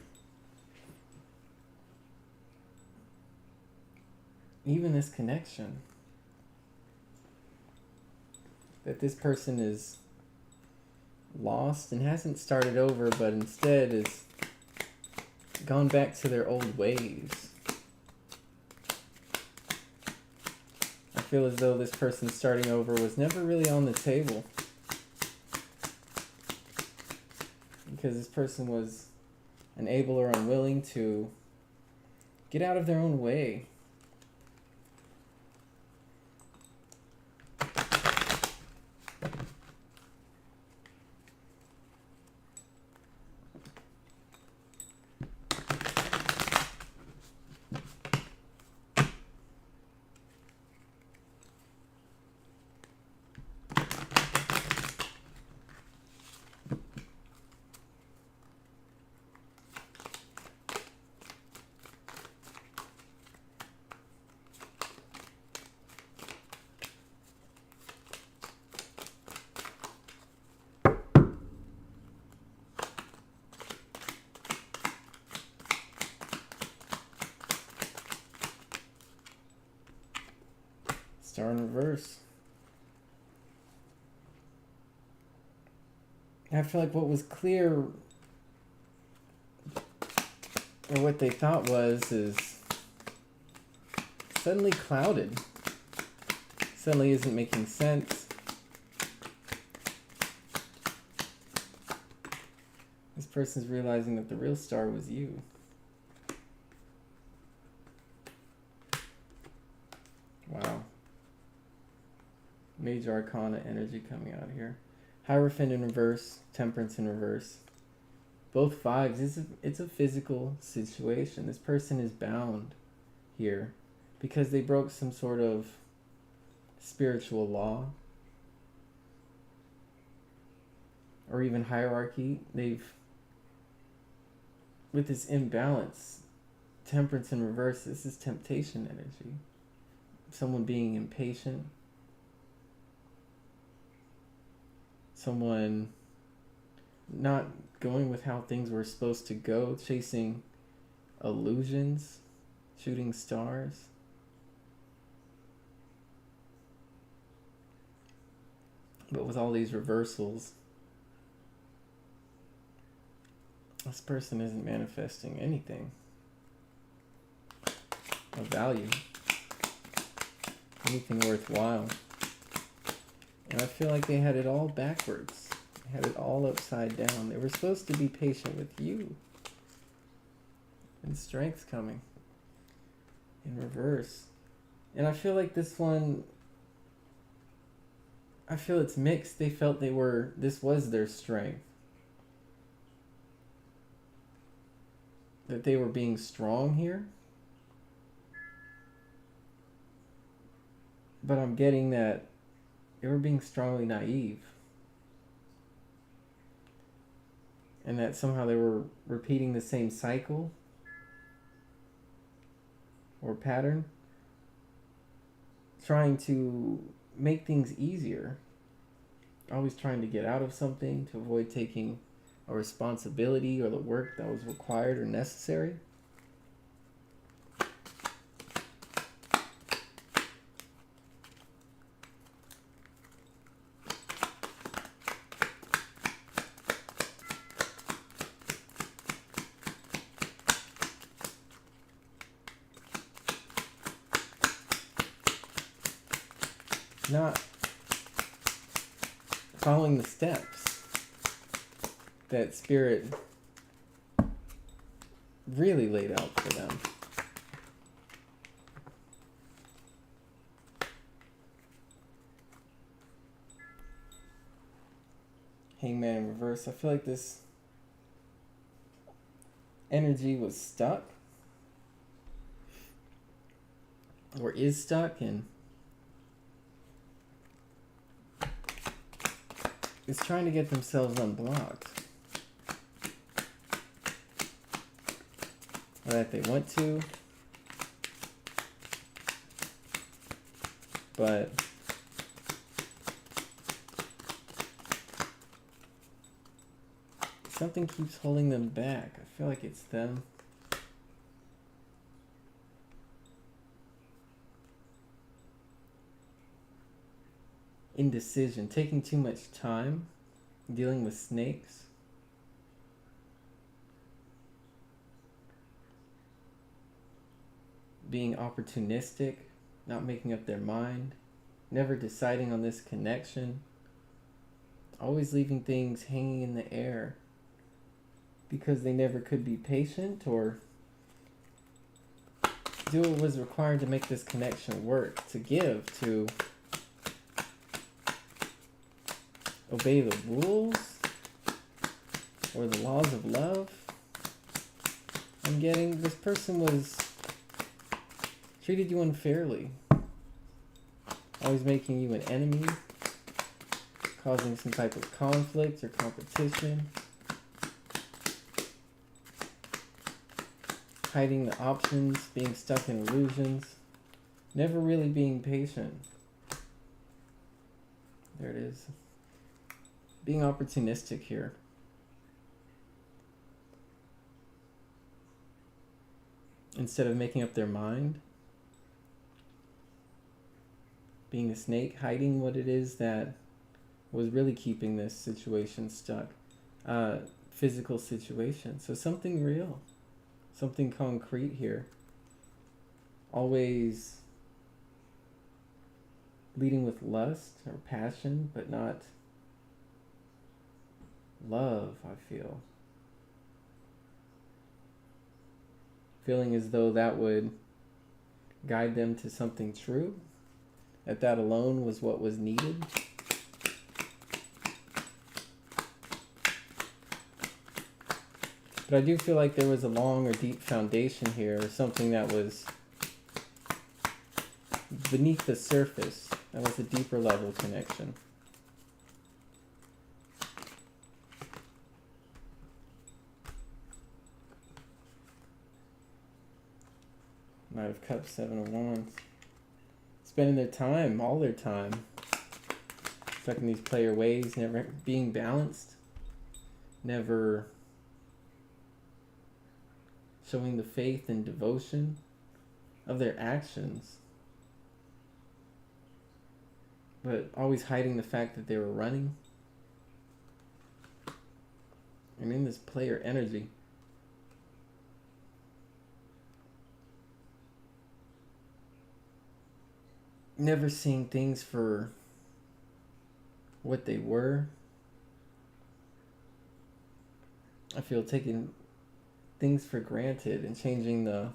even this connection. That this person is lost and hasn't started over, but instead is gone back to their old ways. I feel as though this person starting over was never really on the table, because this person was unable or unwilling to get out of their own way. Star in reverse. I feel like what was clear, or what they thought was, is suddenly clouded. Suddenly isn't making sense. This person's realizing that the real star was you. Wow. Major Arcana energy coming out here. Hierophant in reverse, Temperance in reverse. Both fives. It's a physical situation. This person is bound here because they broke some sort of spiritual law or even hierarchy. With this imbalance, Temperance in reverse, this is temptation energy. Someone being impatient. Someone not going with how things were supposed to go, chasing illusions, shooting stars. But with all these reversals, this person isn't manifesting anything of value, anything worthwhile. And I feel like they had it all backwards. They had it all upside down. They were supposed to be patient with you. And strength's coming in reverse. And I feel like this one, I feel it's mixed. They felt this was their strength. That they were being strong here. But I'm getting that they were being strongly naive. And that somehow they were repeating the same cycle or pattern, trying to make things easier. Always trying to get out of something, to avoid taking a responsibility or the work that was required or necessary. Not following the steps that Spirit really laid out for them. Hangman in reverse. I feel like this energy was stuck or is stuck and is trying to get themselves unblocked. Or that they want to, but something keeps holding them back. I feel like it's them. indecision, taking too much time, dealing with snakes. Being opportunistic, not making up their mind, never deciding on this connection, always leaving things hanging in the air because they never could be patient or do what was required to make this connection work, to give, to obey the rules or the laws of love. I'm getting this person was treated you unfairly, always making you an enemy, causing some type of conflict or competition, hiding the options, being stuck in illusions, never really being patient. There it is. Being opportunistic here. Instead of making up their mind. Being a snake, hiding what it is that was really keeping this situation stuck. Physical situation. So something real. Something concrete here. Always leading with lust or passion, but not love, I feel. Feeling as though that would guide them to something true. That alone was what was needed. But I do feel like there was a long or deep foundation here, or something that was beneath the surface. That was a deeper level connection. Knight of Cups, Seven of Wands. Spending their time, all their time, stuck in these player ways, never being balanced, never showing the faith and devotion of their actions, but always hiding the fact that they were running. And in this player energy, never seeing things for what they were. I feel taking things for granted and changing the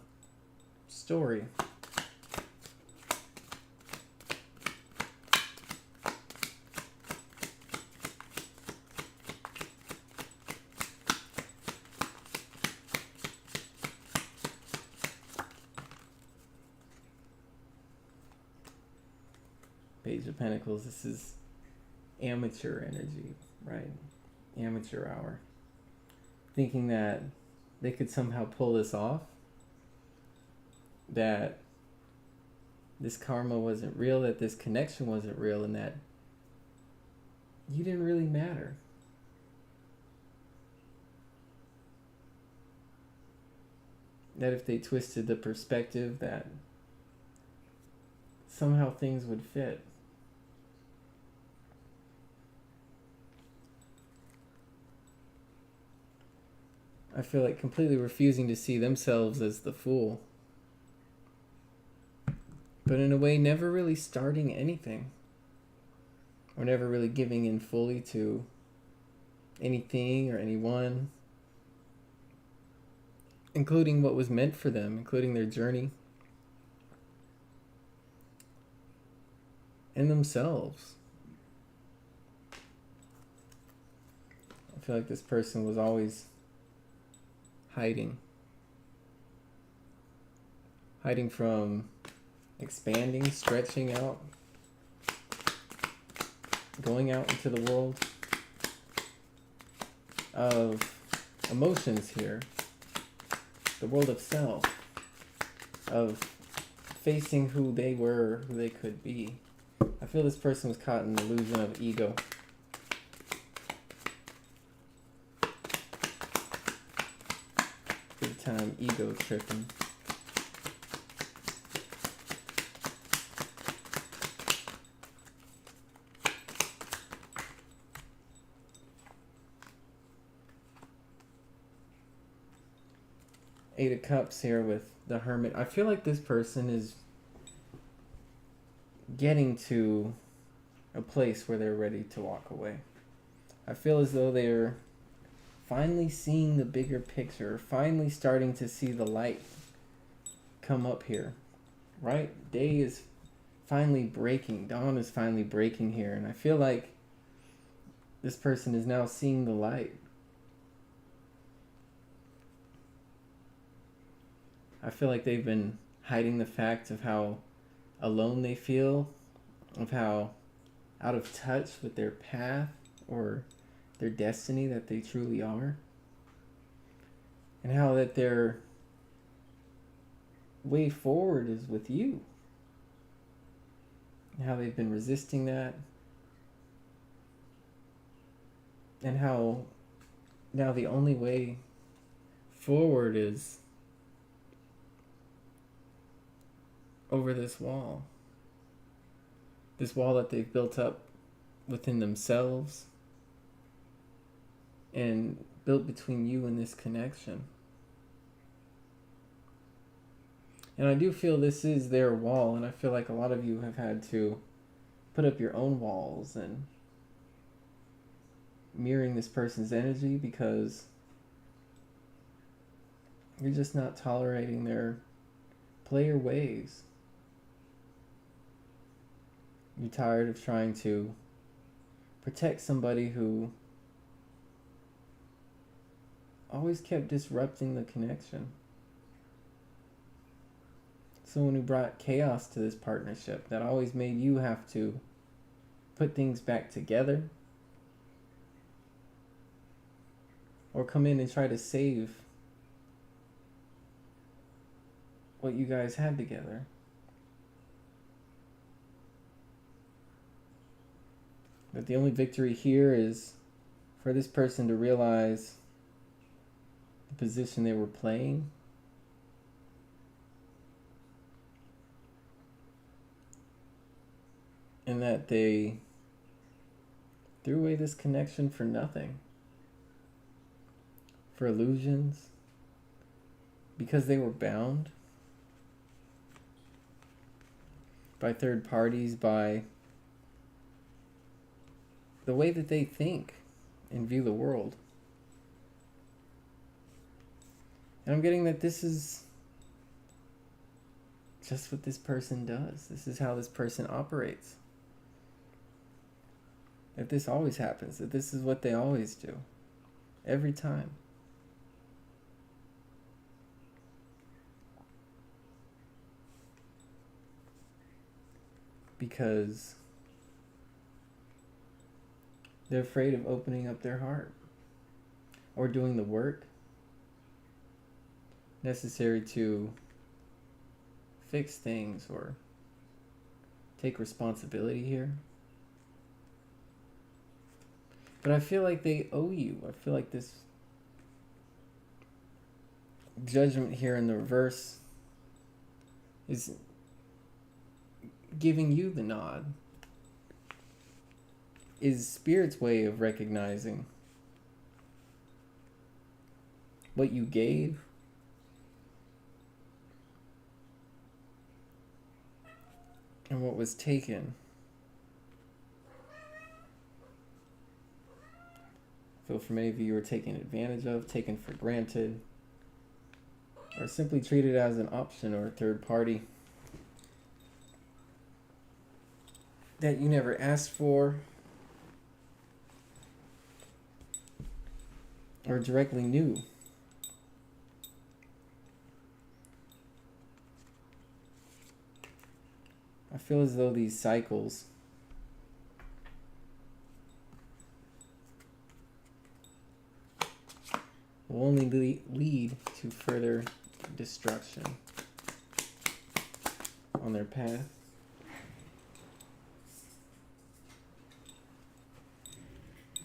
story. Page of Pentacles, this is amateur energy, right? Amateur hour. Thinking that they could somehow pull this off, that this karma wasn't real, that this connection wasn't real, and that you didn't really matter. That if they twisted the perspective, that somehow things would fit. I feel like completely refusing to see themselves as the fool. But in a way, never really starting anything. Or never really giving in fully to anything or anyone. Including what was meant for them, including their journey. And themselves. I feel like this person was always hiding from expanding, stretching out, going out into the world of emotions here, the world of self, of facing who they were, who they could be. I feel this person was caught in the illusion of ego. Big time ego tripping. Eight of Cups here with the Hermit. I feel like this person is getting to a place where they're ready to walk away. I feel as though they're finally seeing the bigger picture, finally starting to see the light come up here, right? Day is finally breaking, dawn is finally breaking here, and I feel like this person is now seeing the light. I feel like they've been hiding the fact of how alone they feel, of how out of touch with their path or their destiny that they truly are, and how that their way forward is with you, and how they've been resisting that, and how now the only way forward is over this wall that they've built up within themselves and built between you and this connection. And I do feel this is their wall, and I feel like a lot of you have had to put up your own walls and mirroring this person's energy because you're just not tolerating their player ways. You're tired of trying to protect somebody who always kept disrupting the connection. Someone who brought chaos to this partnership that always made you have to put things back together or come in and try to save what you guys had together. But the only victory here is for this person to realize the position they were playing, and that they threw away this connection for nothing, for illusions, because they were bound by third parties, by the way that they think and view the world. And I'm getting that this is just what this person does. This is how this person operates. That this always happens, that this is what they always do, every time. Because they're afraid of opening up their heart or doing the work necessary to fix things or take responsibility here. But I feel like they owe you. I feel like this Judgment here in the reverse is giving you the nod. Is Spirit's way of recognizing what you gave and what was taken. I feel for many of you were taken advantage of, taken for granted, or simply treated as an option or a third party that you never asked for or directly knew. I feel as though these cycles will only lead to further destruction on their path.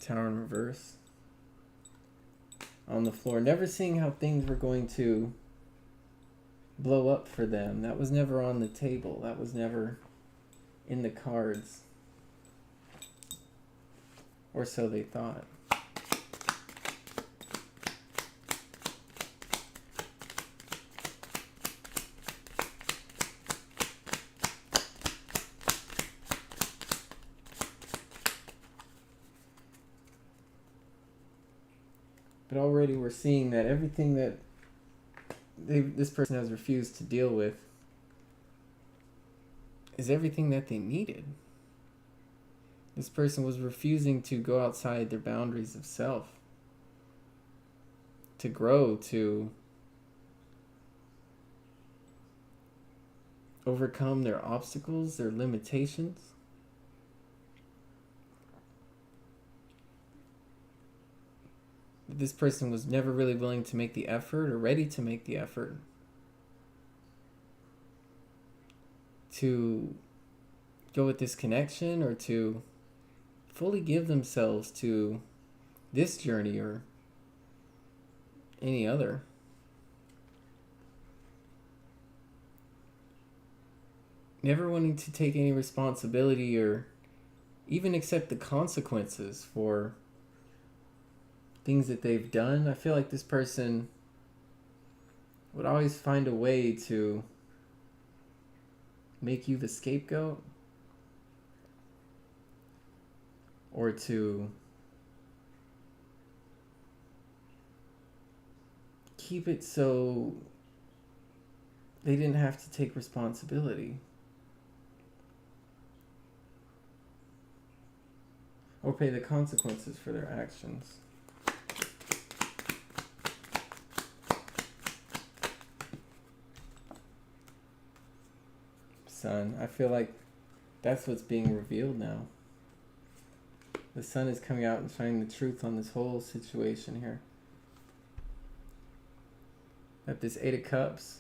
Tower in reverse. On the floor. Never seeing how things were going to blow up for them. That was never on the table. That was never in the cards. Or so they thought. But already we're seeing that everything that this person has refused to deal with is everything that they needed. This person was refusing to go outside their boundaries of self, to grow, to overcome their obstacles, their limitations. This person was never really willing to make the effort or ready to make the effort to go with this connection or to fully give themselves to this journey or any other. Never wanting to take any responsibility or even accept the consequences for things that they've done. I feel like this person would always find a way to make you the scapegoat or to keep it so they didn't have to take responsibility or pay the consequences for their actions. Sun, I feel like that's what's being revealed now. The sun is coming out and shining the truth on this whole situation here. That this Eight of Cups,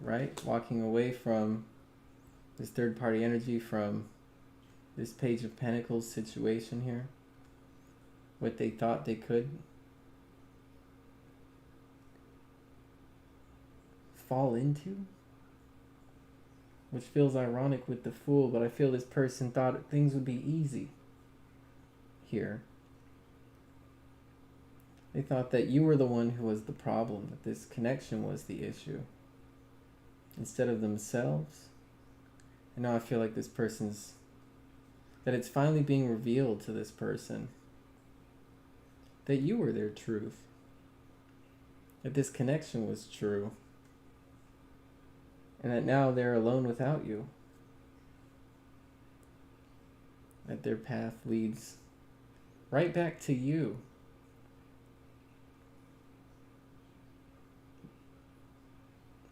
right? Walking away from this third party energy, from this Page of Pentacles situation here. What they thought they could fall into. Which feels ironic with the Fool, but I feel this person thought things would be easy here. They thought that you were the one who was the problem, that this connection was the issue, instead of themselves. And now I feel like that it's finally being revealed to this person that you were their truth, that this connection was true, and that now they're alone without you. That their path leads right back to you.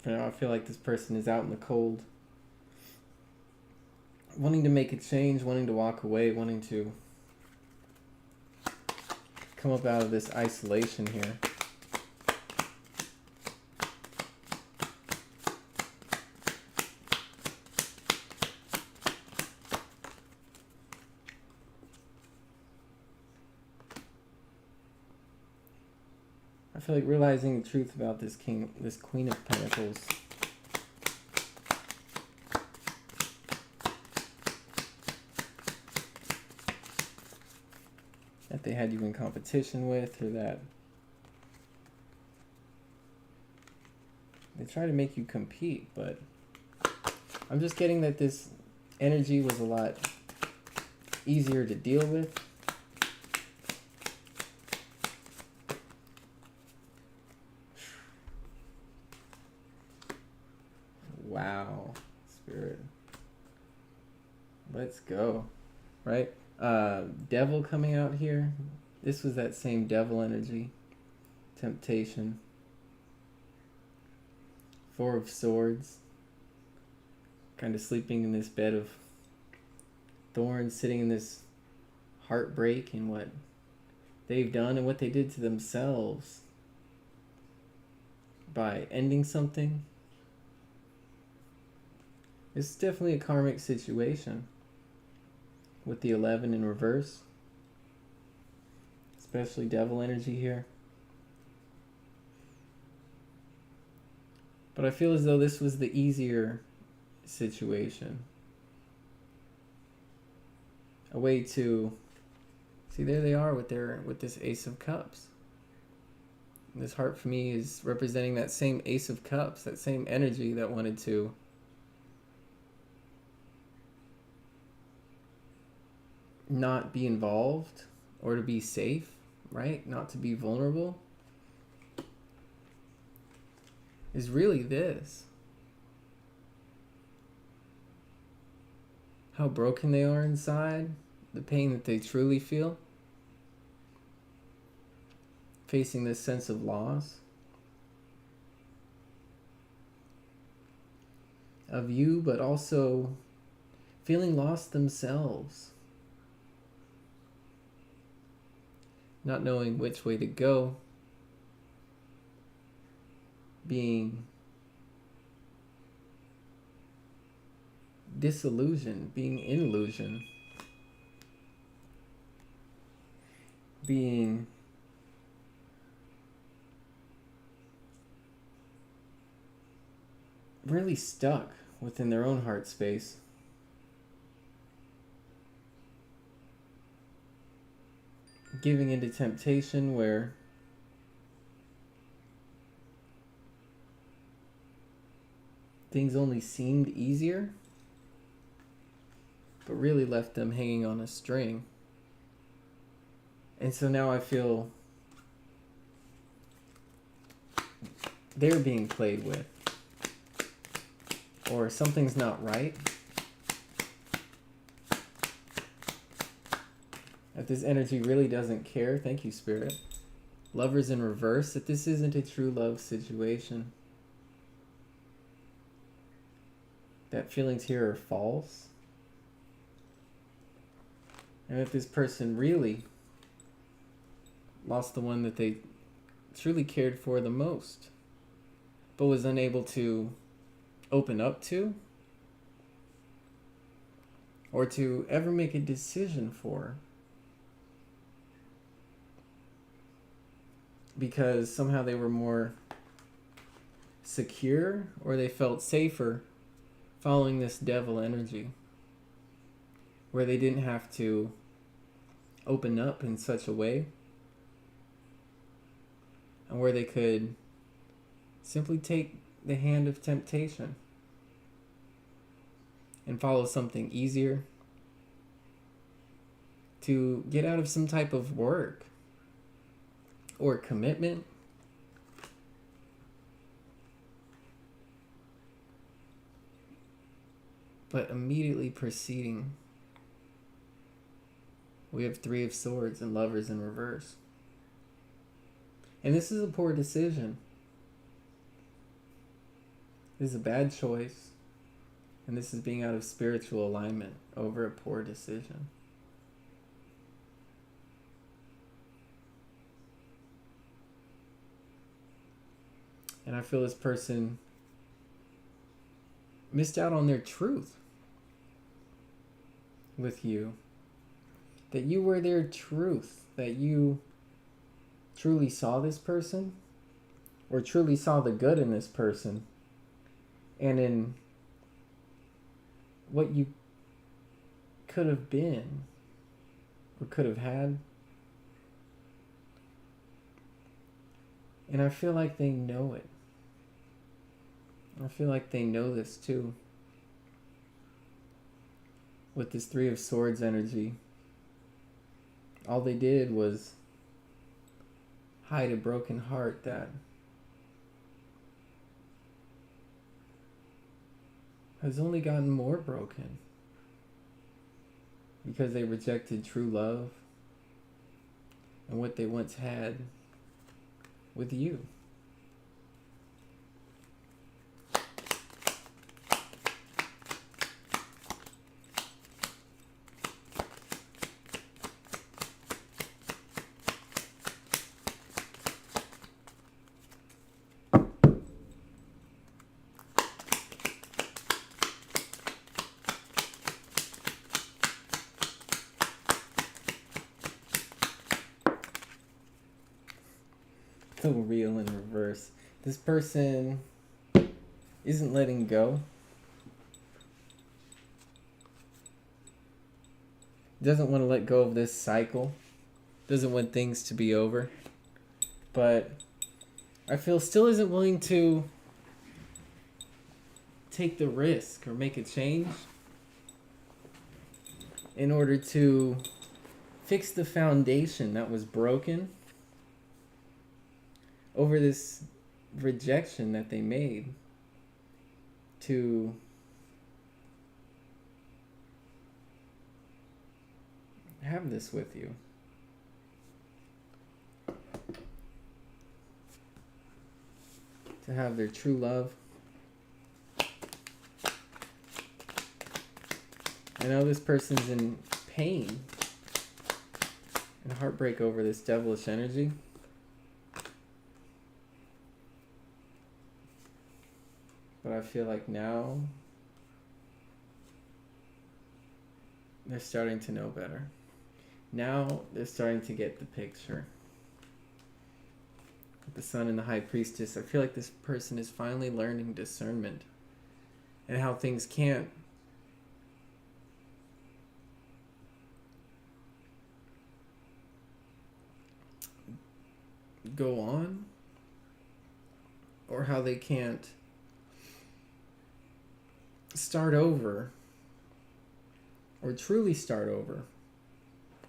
For now, I feel like this person is out in the cold, wanting to make a change, wanting to walk away, wanting to come up out of this isolation here. I feel like realizing the truth about this Queen of Pentacles. That they had you in competition with, or that they try to make you compete, but I'm just getting that this energy was a lot easier to deal with. Wow, Spirit. Let's go. Right? Devil coming out here. This was that same devil energy. Temptation. Four of Swords. Kind of sleeping in this bed of thorns, sitting in this heartbreak and what they've done and what they did to themselves by ending something. This is definitely a karmic situation with the 11 in reverse, especially devil energy here. But I feel as though this was the easier situation. A way to see, there they are with this Ace of Cups. And this heart for me is representing that same Ace of Cups, that same energy that wanted to not be involved or to be safe, right? Not to be vulnerable. is really this: how broken they are inside, the pain that they truly feel, facing this sense of loss of you, but also feeling lost themselves, not knowing which way to go, being disillusioned, being in illusion, being really stuck within their own heart space. Giving into temptation where things only seemed easier, but really left them hanging on a string. And so now I feel they're being played with, or something's not right. That this energy really doesn't care. Thank you, Spirit. Lovers in reverse, that this isn't a true love situation. That feelings here are false. And that this person really lost the one that they truly cared for the most, but was unable to open up to, or to ever make a decision for, because somehow they were more secure, or they felt safer following this devil energy, where they didn't have to open up in such a way, and where they could simply take the hand of temptation and follow something easier, to get out of some type of work or commitment, but immediately preceding, we have Three of Swords and Lovers in reverse. And this is a poor decision. This is a bad choice. And this is being out of spiritual alignment over a poor decision. And I feel this person missed out on their truth with you. That you were their truth. That you truly saw this person, or truly saw the good in this person, and in what you could have been or could have had. And I feel like they know it. I feel like they know this too. With this Three of Swords energy, all they did was hide a broken heart that has only gotten more broken because they rejected true love and what they once had with you. So real in reverse. This person isn't letting go. Doesn't want to let go of this cycle. Doesn't want things to be over. But I feel still isn't willing to take the risk or make a change in order to fix the foundation that was broken over this rejection that they made to have this with you. To have their true love. I know this person's in pain and heartbreak over this devilish energy. But I feel like now they're starting to know better. Now they're starting to get the picture. With the Sun and the High Priestess, I feel like this person is finally learning discernment and how things can't go on, or how they can't start over or truly start over,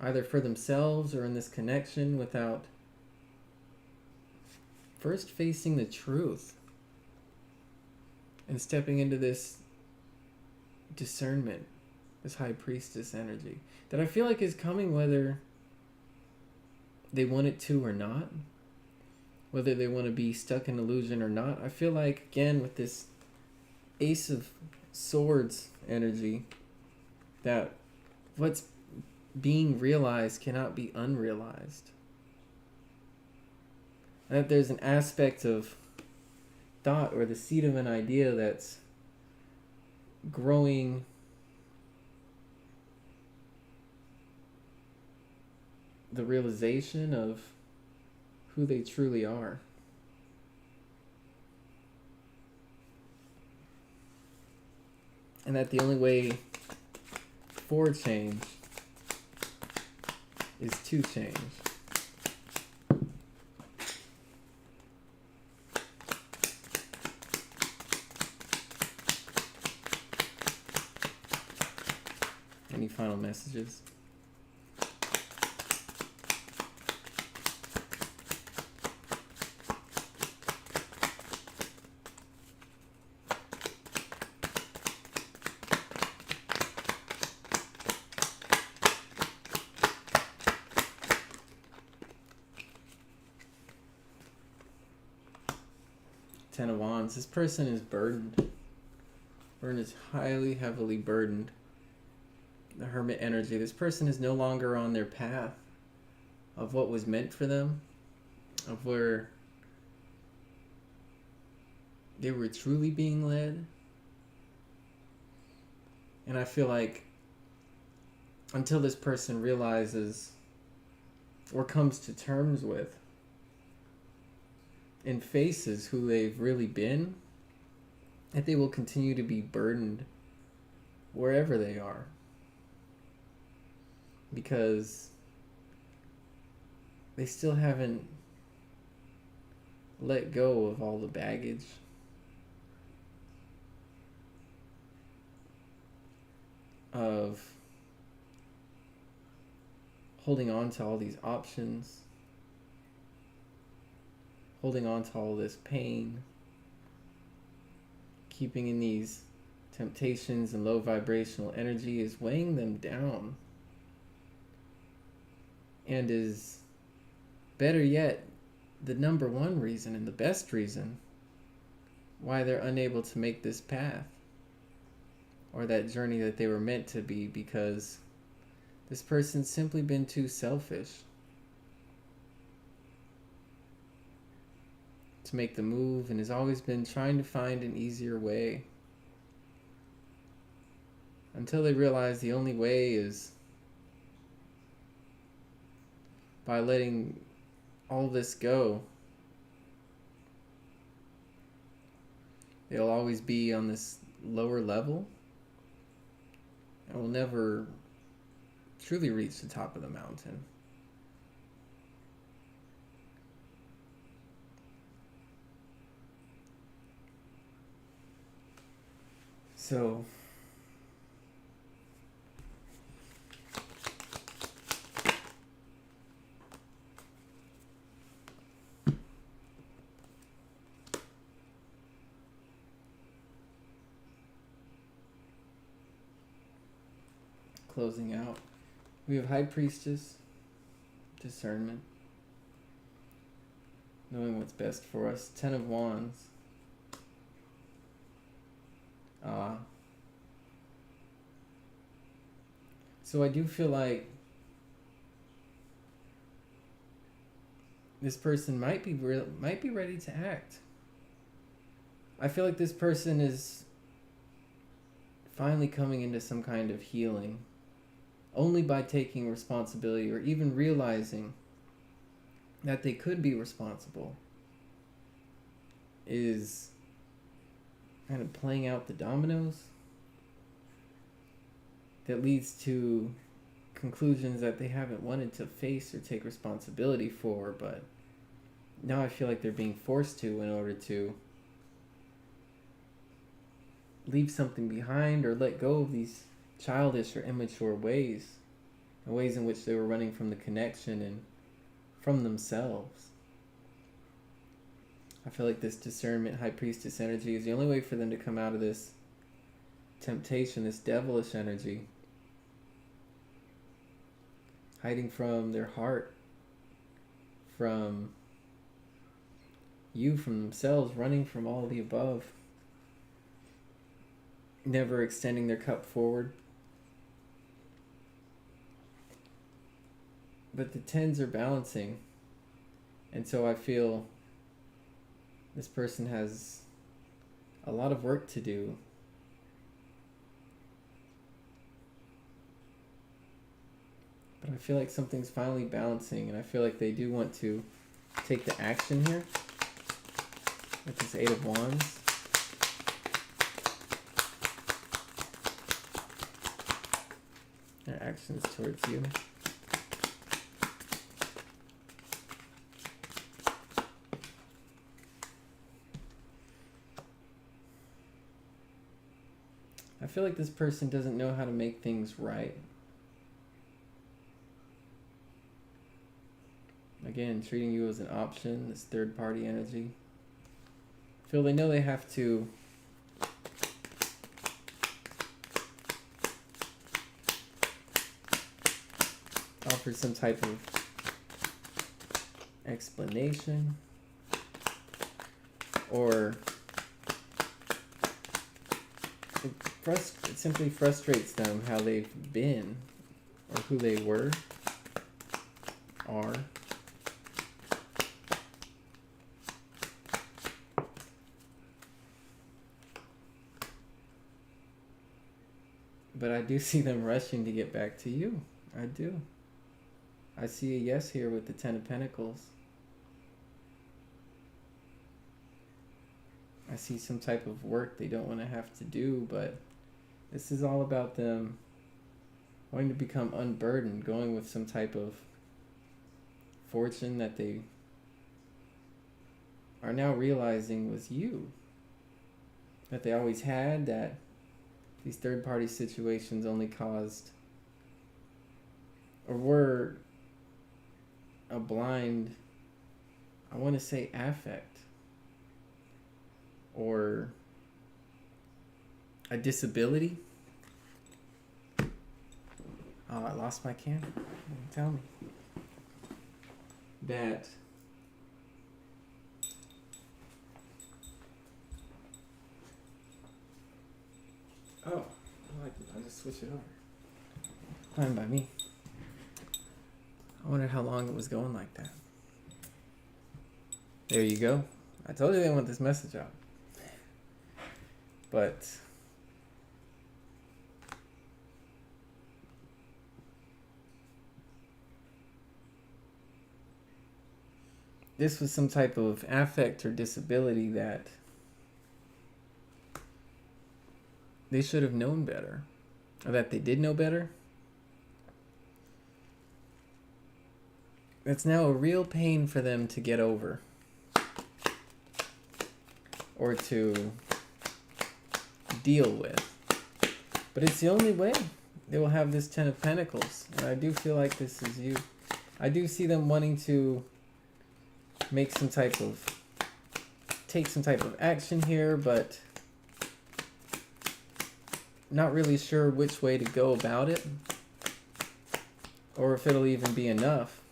either for themselves or in this connection, without first facing the truth and stepping into this discernment, this High Priestess energy that I feel like is coming whether they want it to or not, whether they want to be stuck in illusion or not. I feel like, again, with this Ace of Swords energy, that what's being realized cannot be unrealized. And that there's an aspect of thought or the seed of an idea that's growing the realization of who they truly are. And that the only way for change is to change. Any final messages? Ten of Wands. This person is burdened. Is highly, heavily burdened. The Hermit energy. This person is no longer on their path of what was meant for them, of where they were truly being led. And I feel like until this person realizes or comes to terms with and faces who they've really been, that they will continue to be burdened wherever they are. Because they still haven't let go of all the baggage, of holding on to all these options, holding on to all this pain, keeping in these temptations and low vibrational energy is weighing them down. And is, better yet, the number one reason and the best reason why they're unable to make this path or that journey that they were meant to be, because this person's simply been too selfish to make the move and has always been trying to find an easier way, until they realize the only way is by letting all this go. They'll always be on this lower level and will never truly reach the top of the mountain. So closing out. We have High Priestess, discernment, knowing what's best for us. 10 of Wands. So I do feel like this person might be ready to act. I feel like this person is finally coming into some kind of healing only by taking responsibility, or even realizing that they could be responsible, is kind of playing out the dominoes that leads to conclusions that they haven't wanted to face or take responsibility for, but now I feel like they're being forced to in order to leave something behind or let go of these childish or immature ways, the ways in which they were running from the connection and from themselves. I feel like this discernment, High Priestess energy is the only way for them to come out of this temptation, this devilish energy, hiding from their heart, from you, from themselves, running from all of the above, never extending their cup forward. But the 10s are balancing, and so I feel this person has a lot of work to do. But I feel like something's finally balancing, and I feel like they do want to take the action here with this 8 of Wands. Their actions towards you. I feel like this person doesn't know how to make things right. Again, treating you as an option, this third party energy. I feel they know they have to offer some type of explanation, or it simply frustrates them how they've been, or who they were, are. But I do see them rushing to get back to you. I do. I see a yes here with the 10 of Pentacles. I see some type of work they don't want to have to do, but this is all about them wanting to become unburdened, going with some type of fortune that they are now realizing was you. That they always had, that these third-party situations only caused, or were, a blind, I want to say, affect, or a disability. Oh, I lost my camera. Tell me. That I just switched it over. Fine by me. I wondered how long it was going like that. There you go. I told you they want this message out. But this was some type of affect or disability that they should have known better, or that they did know better. It's now a real pain for them to get over, or to deal with. But it's the only way they will have this 10 of Pentacles. And I do feel like this is you. I do see them wanting to take some type of action here, but not really sure which way to go about it. or if it'll even be enough.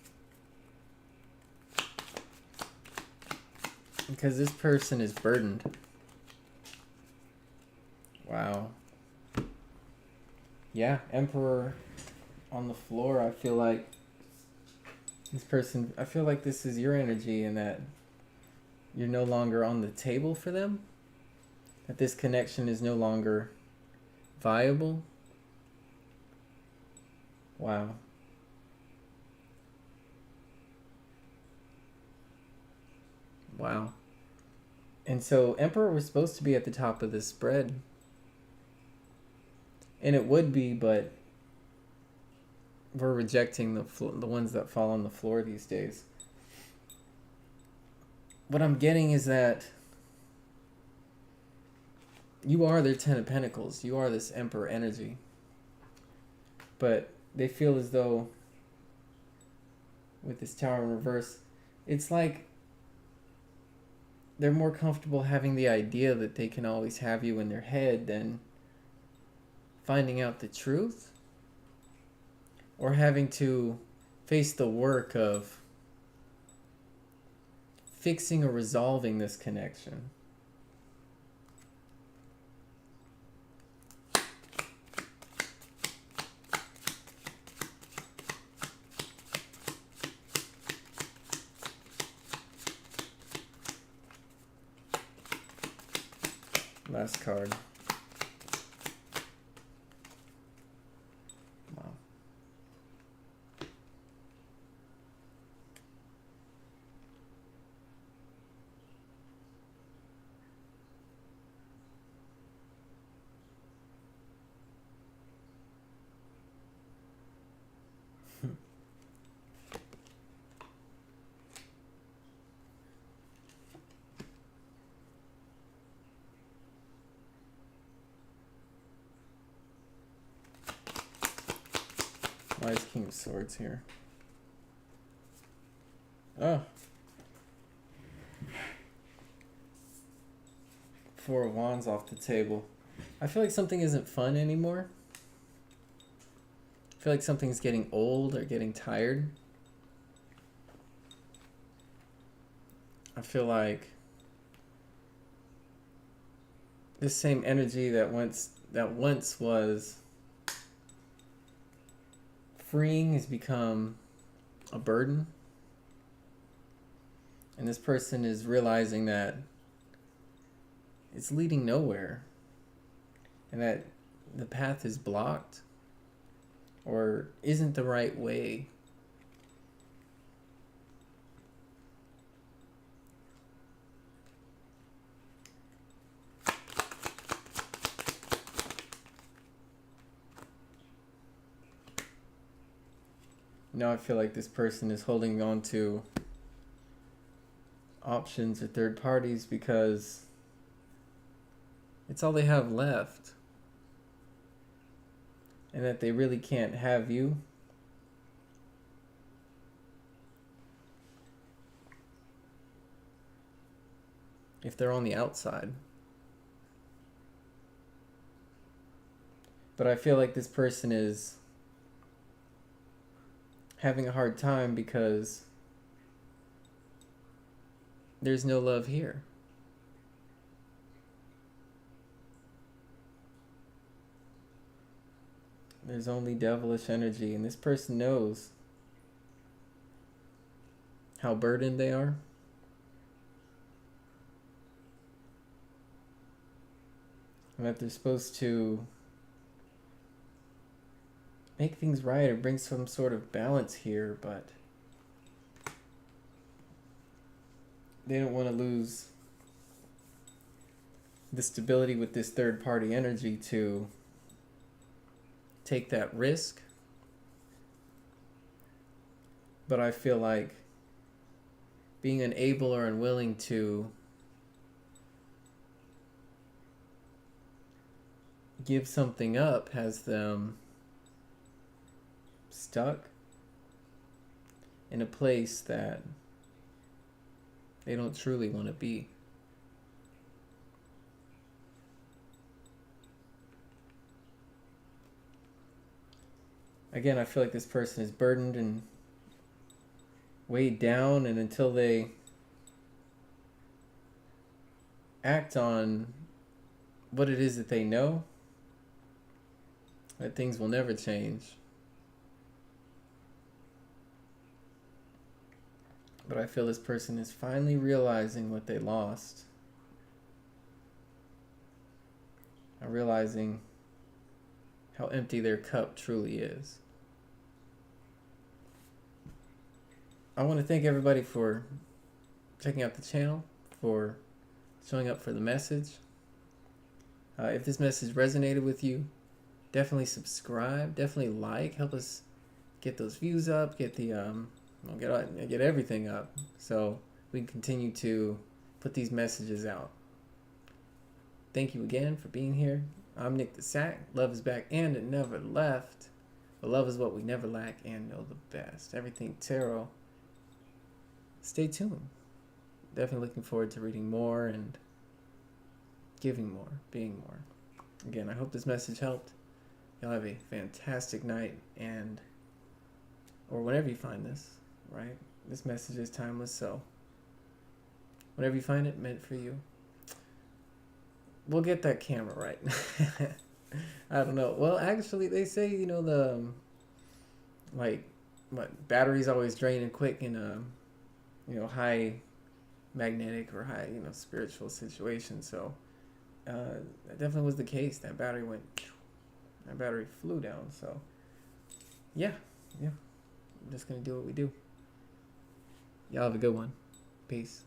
Because this person is burdened. Wow. Yeah, Emperor on the floor. I feel like this person, I feel like this is your energy, and that you're no longer on the table for them. That this connection is no longer viable. Wow. Wow. And so Emperor was supposed to be at the top of this spread. And it would be, but we're rejecting the ones that fall on the floor these days. What I'm getting is that you are their Ten of Pentacles. You are this Emperor energy. But they feel as though with this Tower in reverse, it's like they're more comfortable having the idea that they can always have you in their head than finding out the truth, or having to face the work of fixing or resolving this connection. Last card. Wow. Why is King of Swords here? Oh. Four of Wands off the table. I feel like something isn't fun anymore. I feel like something's getting old or getting tired. I feel like this same energy that once was freeing has become a burden. And this person is realizing that it's leading nowhere, and that the path is blocked or isn't the right way. Now I feel like this person is holding on to options or third parties because it's all they have left, and that they really can't have you. If they're on the outside. But I feel like this person is having a hard time because there's no love here. There's only devilish energy, and this person knows how burdened they are. And that they're supposed to make things right or bring some sort of balance here, but they don't want to lose the stability with this third party energy to take that risk. But I feel like being unable or unwilling to give something up has them stuck in a place that they don't truly want to be. again, I feel like this person is burdened and weighed down, and until they act on what it is that they know, that things will never change. But I feel this person is finally realizing what they lost. And realizing how empty their cup truly is. I want to thank everybody for checking out the channel, for showing up for the message. If this message resonated with you, definitely subscribe, definitely like, help us get those views up, get the get everything up, so we can continue to put these messages out. Thank you again for being here. I'm Nick the Sack. Love is back and it never left. But love is what we never lack and know the best. Everything Tarot. Stay tuned. Definitely looking forward to reading more and giving more, being more. Again, I hope this message helped. Y'all have a fantastic night, and or whenever you find this, right? This message is timeless, so whenever you find it, meant for you. We'll get that camera right. I don't know. Well, actually, they say, the batteries always draining quick in high magnetic or high, spiritual situation. So that definitely was the case. That battery flew down. So yeah. I'm just gonna do what we do. Y'all have a good one. Peace.